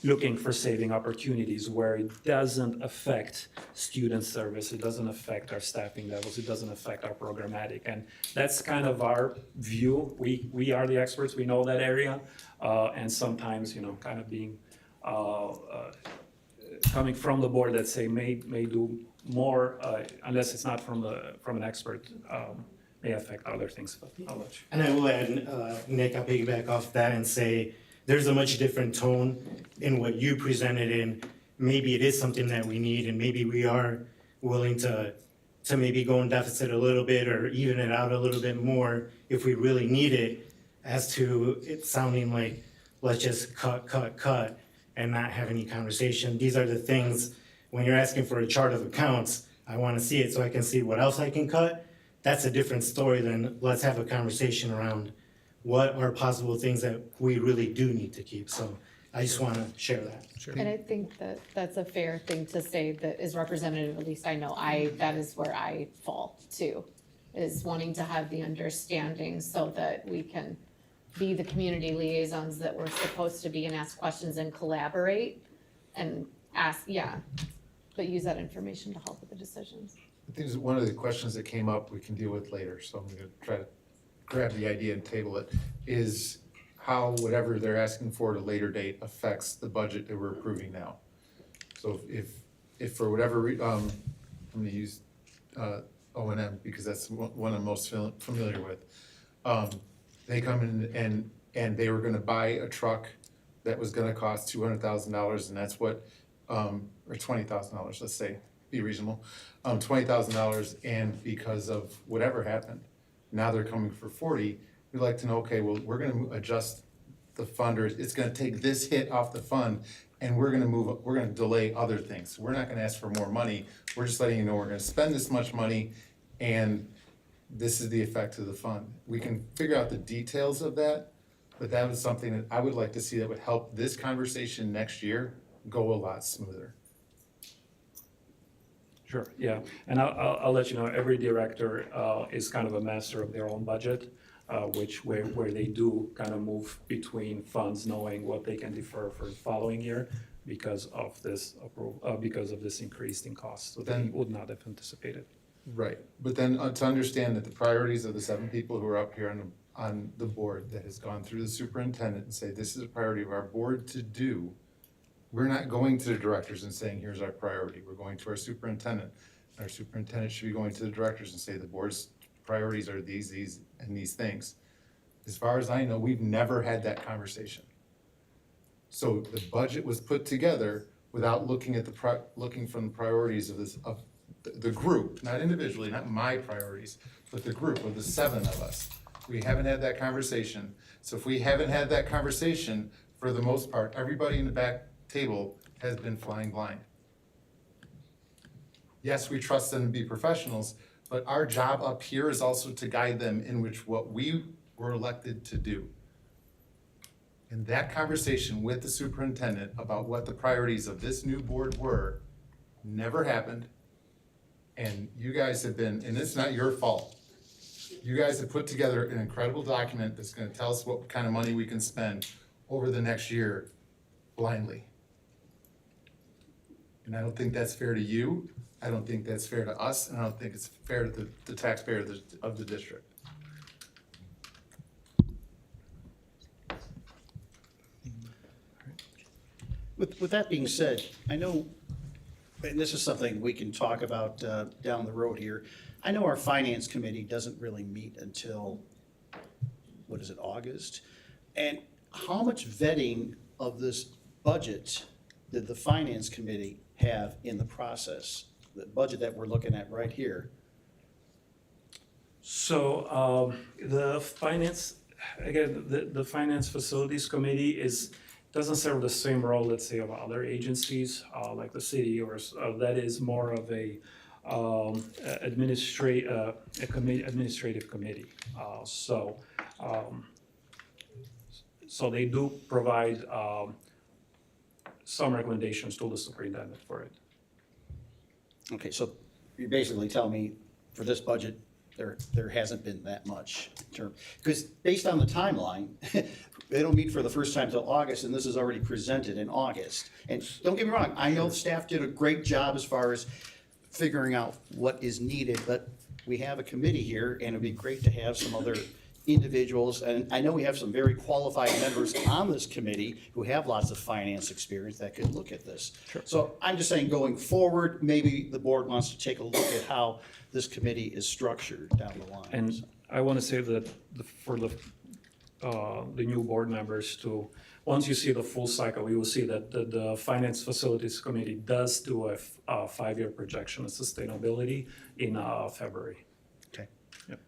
looking for saving opportunities where it doesn't affect student service, it doesn't affect our staffing levels, it doesn't affect our programmatic. And that's kind of our view. We are the experts, we know that area. And sometimes, kind of being, coming from the board that say may do more, unless it's not from an expert, may affect other things, but I'll let you. And I will add, Nick, I'll piggyback off that and say, there's a much different tone in what you presented in. Maybe it is something that we need, and maybe we are willing to maybe go in deficit a little bit or even it out a little bit more if we really need it, as to it sounding like, let's just cut, and not have any conversation. These are the things, when you're asking for a chart of accounts, I wanna see it so I can see what else I can cut. That's a different story than let's have a conversation around what are possible things that we really do need to keep. So I just wanna share that. And I think that that's a fair thing to say that is representative, at least I know that is where I fall too, is wanting to have the understanding so that we can be the community liaisons that we're supposed to be and ask questions and collaborate and but use that information to help with the decisions. I think one of the questions that came up we can deal with later, so I'm gonna try to grab the idea and table it, is how whatever they're asking for at a later date affects the budget that we're approving now. So if for whatever I'm gonna use O&M because that's one I'm most familiar with. They come in and they were gonna buy a truck that was gonna cost $200,000, and that's what, or $20,000, let's say, be reasonable, $20,000, and because of whatever happened, now they're coming for 40. We'd like to know, okay, well, we're gonna adjust the fund, or it's gonna take this hit off the fund, and we're gonna delay other things. We're not gonna ask for more money, we're just letting you know we're gonna spend this much money, and this is the effect of the fund. We can figure out the details of that, but that was something that I would like to see that would help this conversation next year go a lot smoother. Sure, yeah, and I'll let you know, every director is kind of a master of their own budget, where they do kind of move between funds, knowing what they can defer for the following year because of this increase in costs, so they would not have anticipated. Right, but then to understand that the priorities of the 7 people who are up here on the board that has gone through the superintendent and say, this is a priority of our board to do. We're not going to the directors and saying, here's our priority. We're going to our superintendent. Our superintendent should be going to the directors and say, the board's priorities are these, and these things. As far as I know, we've never had that conversation. So the budget was put together without looking at looking from the priorities of the group, not individually, not my priorities, but the group of the 7 of us. We haven't had that conversation. So if we haven't had that conversation, for the most part, everybody in the back table has been flying blind. Yes, we trust them to be professionals, but our job up here is also to guide them in what we were elected to do. And that conversation with the superintendent about what the priorities of this new board were never happened. And you guys have been, and it's not your fault, you guys have put together an incredible document that's gonna tell us what kind of money we can spend over the next year blindly. And I don't think that's fair to you, I don't think that's fair to us, and I don't think it's fair to the taxpayer of the district. With that being said, I know, and this is something we can talk about down the road here. I know our finance committee doesn't really meet until, what is it, August? And how much vetting of this budget did the finance committee have in the process? The budget that we're looking at right here. So the finance, again, the finance facilities committee doesn't serve the same role, let's say, of other agencies like the city, or that is more of a administrative committee. So they do provide some recommendations to the superintendent for it. Okay, so you're basically telling me for this budget, there hasn't been that much in term, because based on the timeline, they don't meet for the first time till August, and this is already presented in August. And don't get me wrong, I know the staff did a great job as far as figuring out what is needed, but we have a committee here, and it'd be great to have some other individuals, and I know we have some very qualified members on this committee who have lots of finance experience that could look at this. Sure. So I'm just saying, going forward, maybe the board wants to take a look at how this committee is structured down the line. And I want to say that for the new board members too, once you see the full cycle, you will see that the Finance Facilities Committee does do a 5-year projection of sustainability in February. Okay. Yep.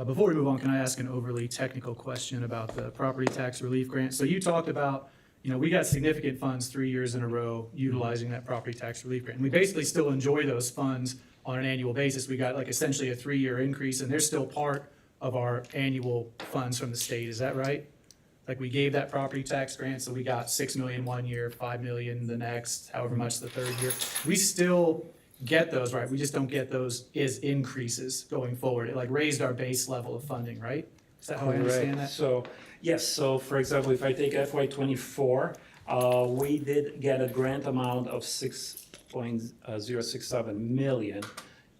Before we move on, can I ask an overly technical question about the property tax relief grant? So you talked about, we got significant funds 3 years in a row utilizing that property tax relief grant. And we basically still enjoy those funds on an annual basis. We got like essentially a 3-year increase, and they're still part of our annual funds from the state. Is that right? Like we gave that property tax grant, so we got $6 million one year, $5 million the next, however much the third year. We still get those, right? We just don't get those as increases going forward. It like raised our base level of funding, right? Is that how I understand that? So, yes, so for example, if I take FY '24, we did get a grant amount of $6.067 million.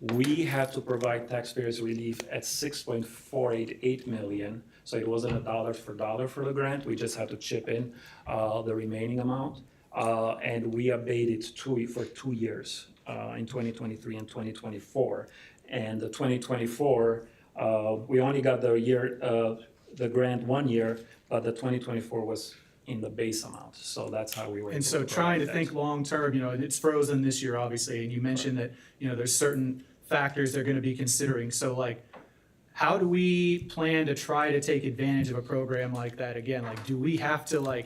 We had to provide taxpayers relief at $6.488 million. So it wasn't a dollar for the grant. We just had to chip in the remaining amount. And we abated for 2 years in 2023 and 2024. And the 2024, we only got the grant 1 year, but the 2024 was in the base amount. So that's how we were. And so trying to think long-term, it's frozen this year, obviously, and you mentioned that, there's certain factors they're gonna be considering. So like, how do we plan to try to take advantage of a program like that again? Like, do we have to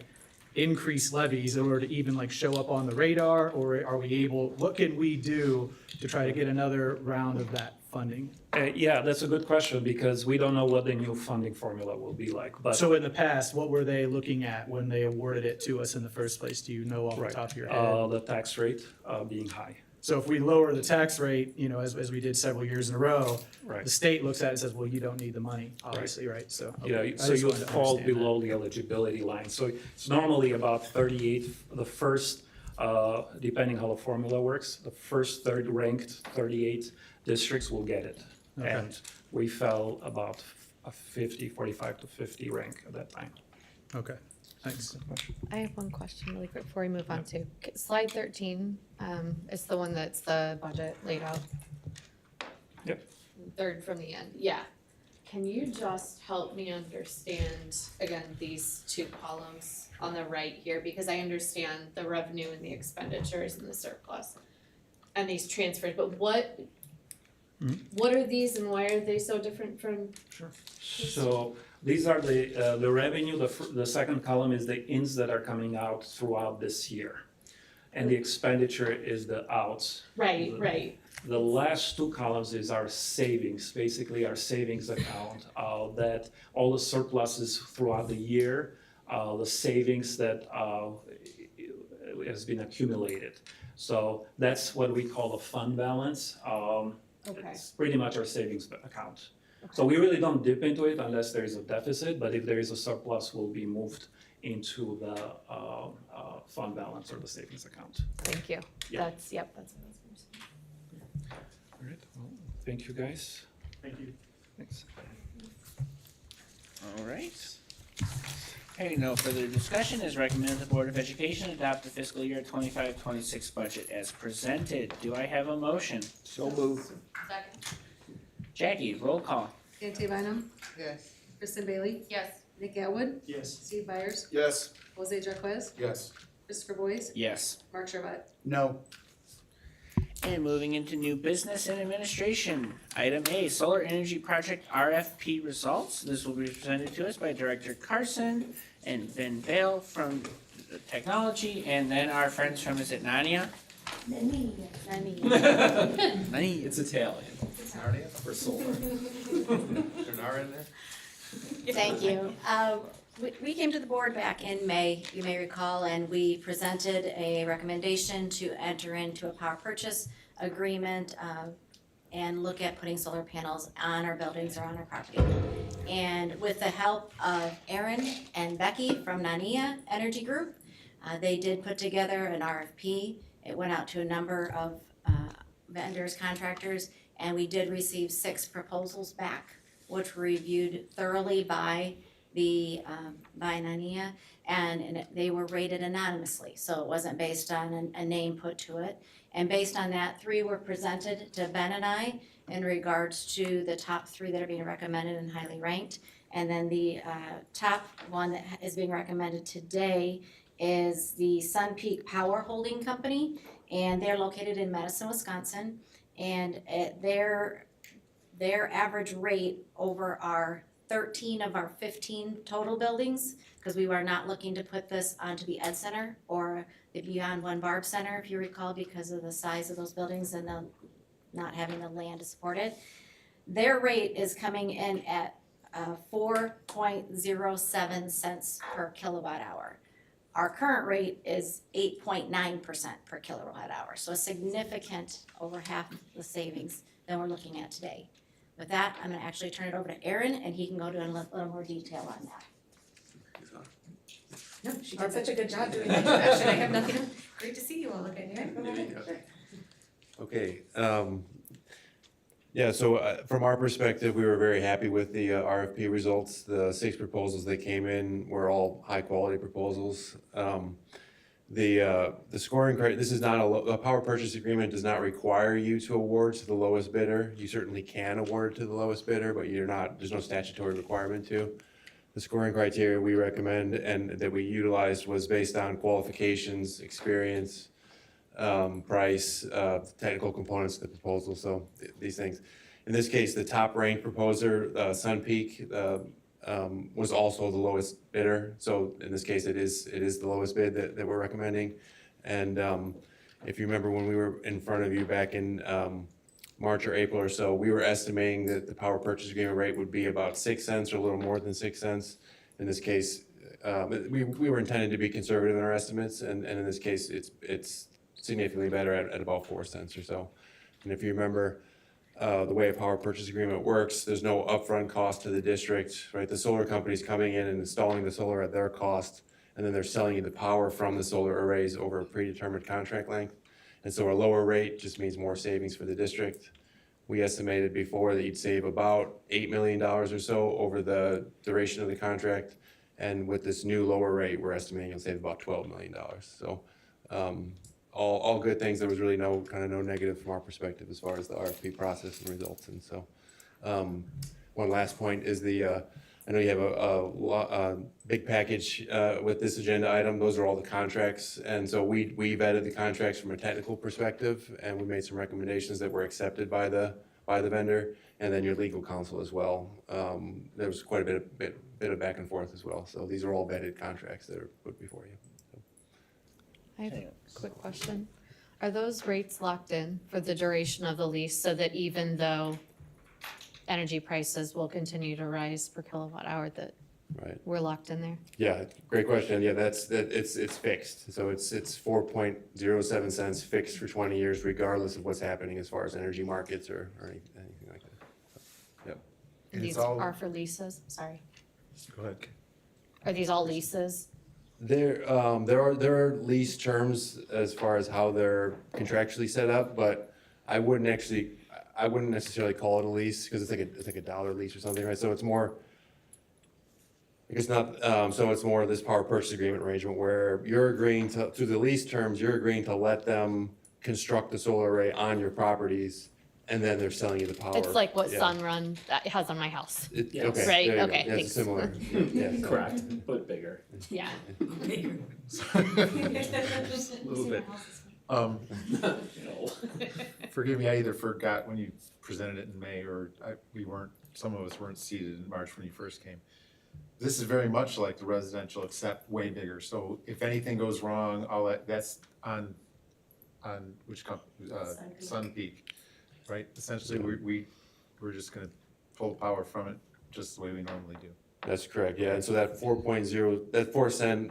increase levies in order to even show up on the radar? Or are we able, what can we do to try to get another round of that funding? Yeah, that's a good question because we don't know what the new funding formula will be like. But So in the past, what were they looking at when they awarded it to us in the first place? Do you know off the top of your head? The tax rate being high. So if we lower the tax rate, as we did several years in a row, Right. the state looks at it and says, well, you don't need the money, obviously, right? So, Yeah, okay. I so just you wanted to fall understand that. below the eligibility line. So it's normally about 38, the first, depending how the formula works, the first third ranked 38 districts will get it. Okay. And we fell about a 45 to 50 rank at that time. Okay, thanks. I have one question really quick before we move on to slide 13. It's the one that's the budget laid out. Yep. Third from the end, yeah. Can you just help me understand, again, these two columns on the right here? Because I understand the revenue and the expenditures and the surplus and these transfers, but what are these and why are they so different from? Sure. So these are the revenue, the second column is the ins that are coming out throughout this year. And the expenditure is the outs. Right. The last two columns is our savings, basically our savings account, that all the surpluses throughout the year, the savings that has been accumulated. So that's what we call a fund balance. Okay. It's pretty much our savings account. So we really don't dip into it unless there is a deficit, but if there is a surplus, will be moved into the fund balance or the savings account. Thank you. Yeah. That's what I was gonna say. All right, well, thank you guys. Thank you. Thanks. All right. Hearing no further discussion, it is recommended the Board of Education adopt the fiscal year 25-26 budget as presented. Do I have a motion? So moved. Jackie, roll call. Santee Bynum, Yes. Kristen Bailey, Yes. Nick Elwood, Yes. Steve Byers, Yes. Jose Jarquez, Yes. Christopher Boyce, Yes. Mark Schubert. No. And moving into new business and administration. Item A, solar energy project RFP results. This will be presented to us by Director Carson and Ben Bale from Technology, and then our friends from, is it Nania? Nania. It's Italian. Narnia for solar. Is there Nara in there? Thank you. We came to the board back in May, you may recall, and we presented a recommendation to enter into a power purchase agreement and look at putting solar panels on our buildings or on our property. And with the help of Aaron and Becky from Nania Energy Group, they did put together an RFP. It went out to a number of vendors, contractors, and we did receive 6 proposals back, which were reviewed thoroughly by by Nania, and they were rated anonymously, so it wasn't based on a name put to it. And based on that, 3 were presented to Ben and I in regards to the top 3 that are being recommended and highly ranked. And then the top one that is being recommended today is the Sun Peak Power Holding Company, and they're located in Madison, Wisconsin. And their average rate over our 13 of our 15 total buildings, because we were not looking to put this onto the Ed Center or the Beyond One Barb Center, if you recall, because of the size of those buildings and the not having the land to support it. Their rate is coming in at 4.07 cents per kilowatt hour. Our current rate is 8.9% per kilowatt hour, so a significant over half the savings than we're looking at today. With that, I'm gonna actually turn it over to Aaron, and he can go to a little more detail on that. No, she did such a good job doing the introduction, I have nothing, great to see you all again, Okay, yeah, so from our perspective, we were very happy with the RFP results. The 6 proposals that came in were all high-quality proposals. The scoring criteria, this is not a power purchase agreement does not require you to award to the lowest bidder. You certainly can award to the lowest bidder, but there's no statutory requirement to. The scoring criteria we recommend and that we utilized was based on qualifications, experience, price, technical components of the proposal, so these things. In this case, the top ranked proposer, Sun Peak, was also the lowest bidder. So in this case, it is the lowest bid that we're recommending. And if you remember when we were in front of you back in March or April or so, we were estimating that the power purchase agreement rate would be about 6 cents or a little more than 6 cents. In this case, we were intended to be conservative in our estimates, and in this case, it's significantly better at about 4 cents or so. And if you remember, the way a power purchase agreement works, there's no upfront cost to the district, right? The solar company's coming in and installing the solar at their cost, and then they're selling you the power from the solar arrays over a predetermined contract length. And so a lower rate just means more savings for the district. We estimated before that you'd save about $8 million or so over the duration of the contract. And with this new lower rate, we're estimating you'll save about $12 million. So all good things. There was really no negative from our perspective as far as the RFP process and results. And so one last point is I know you have a big package with this agenda item. Those are all the contracts. And so we vetted the contracts from a technical perspective, and we made some recommendations that were accepted by the vendor, and then your legal counsel as well. There was quite a bit of back and forth as well. So these are all vetted contracts that are put before you. I have a quick question. Are those rates locked in for the duration of the lease so that even though energy prices will continue to rise per kilowatt hour, that Right. we're locked in there? Yeah, great question. Yeah, it's fixed. So it's 4.07 cents fixed for 20 years, regardless of what's happening as far as energy markets or anything like that. So, yep. And These it's all- are for leases? Sorry. Go ahead. Are these all leases? There are lease terms as far as how they're contractually set up, but I wouldn't necessarily call it a lease because it's like a dollar lease or something, right? So it's more, It's not, so it's more of this power purchase agreement arrangement where you're agreeing to, through the lease terms, you're agreeing to let them construct the solar array on your properties, and then they're selling you the power. It's like what Yeah. Sunrun has on my house. Okay, Right, there you go. okay, Yeah, thanks. it's similar. Yes. Correct, but bigger. Yeah. A little bit. Forgive me, I either forgot when you presented it in May, or some of us weren't seated in March when you first came. This is very much like the residential, except way bigger, so if anything goes wrong, that's on which company, Sun Peak, right? Essentially, we're just gonna pull power from it, just the way we normally do. That's correct, yeah, and so that 4.0, that 4 cent,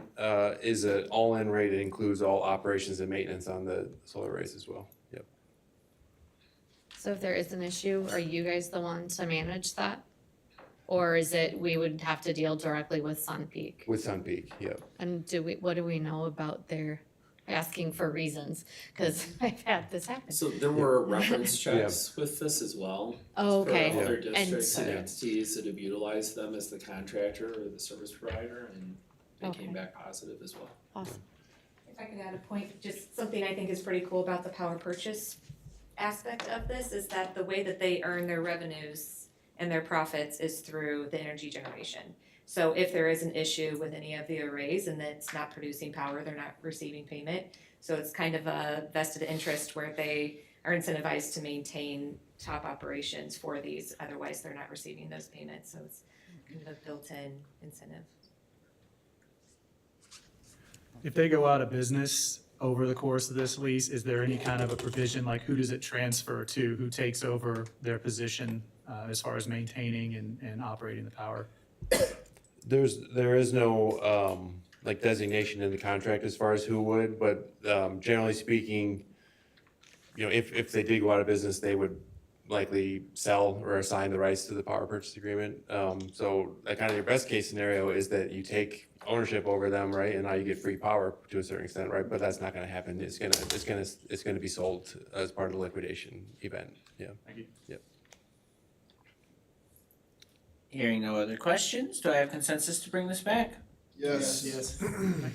is an all-in rate, it includes all operations and maintenance on the solar arrays as well, yep. So if there is an issue, are you guys the one to manage that? Or is it, we would have to deal directly with Sun Peak? With Sun Peak, yep. And what do we know about their asking for reasons? Cause I've had this happen. So there were reference checks with this as well. Oh, okay. For other And districts and so- entities that have utilized them as the contractor or the service provider, and they Okay. came back positive as well. Awesome. If I could add a point, just something I think is pretty cool about the power purchase aspect of this is that the way that they earn their revenues and their profits is through the energy generation. So if there is an issue with any of the arrays and it's not producing power, they're not receiving payment. So it's kind of a vested interest where they are incentivized to maintain top operations for these, otherwise they're not receiving those payments. So it's kind of a built-in incentive. If they go out of business over the course of this lease, is there any kind of a provision, like who does it transfer to? Who takes over their position as far as maintaining and operating the power? There is no, like designation in the contract as far as who would, but, generally speaking, you know, if they did go out of business, they would likely sell or assign the rights to the power purchase agreement. So that kind of your best case scenario is that you take ownership over them, right, and now you get free power to a certain extent, right? But that's not gonna happen. It's gonna be sold as part of the liquidation event, yeah. Thank you. Yep. Hearing no other questions, do I have consensus to bring this back? Yes.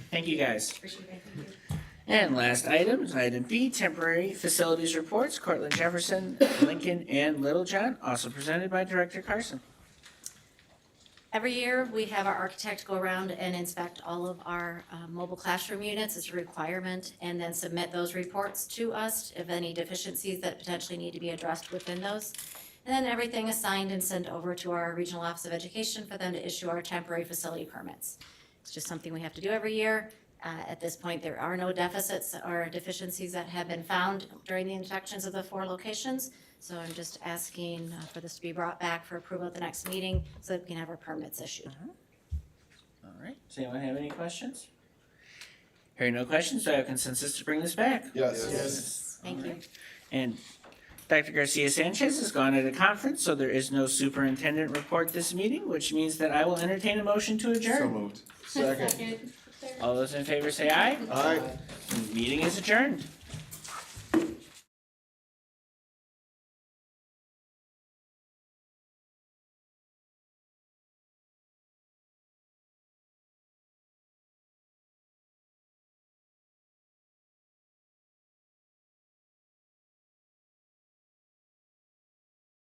Thank you, guys. Appreciate it, thank you. And last item is item B, temporary facilities reports, Cortland, Jefferson, Lincoln, and Littlejohn, also presented by Director Carson. Every year, we have our architect go around and inspect all of our mobile classroom units. It's a requirement, and then submit those reports to us of any deficiencies that potentially need to be addressed within those. And then everything is signed and sent over to our Regional Office of Education for them to issue our temporary facility permits. It's just something we have to do every year. At this point, there are no deficits or deficiencies that have been found during the inspections of the 4 locations. So I'm just asking for this to be brought back for approval at the next meeting so that we can have our permits issued. All right, does anyone have any questions? Hearing no questions, do I have consensus to bring this back? Yes. Thank you. And Dr. Garcia Sanchez has gone at a conference, so there is no superintendent report this meeting, which means that I will entertain a motion to adjourn. So moved. Second. All those in favor say aye. Aye. Meeting is adjourned.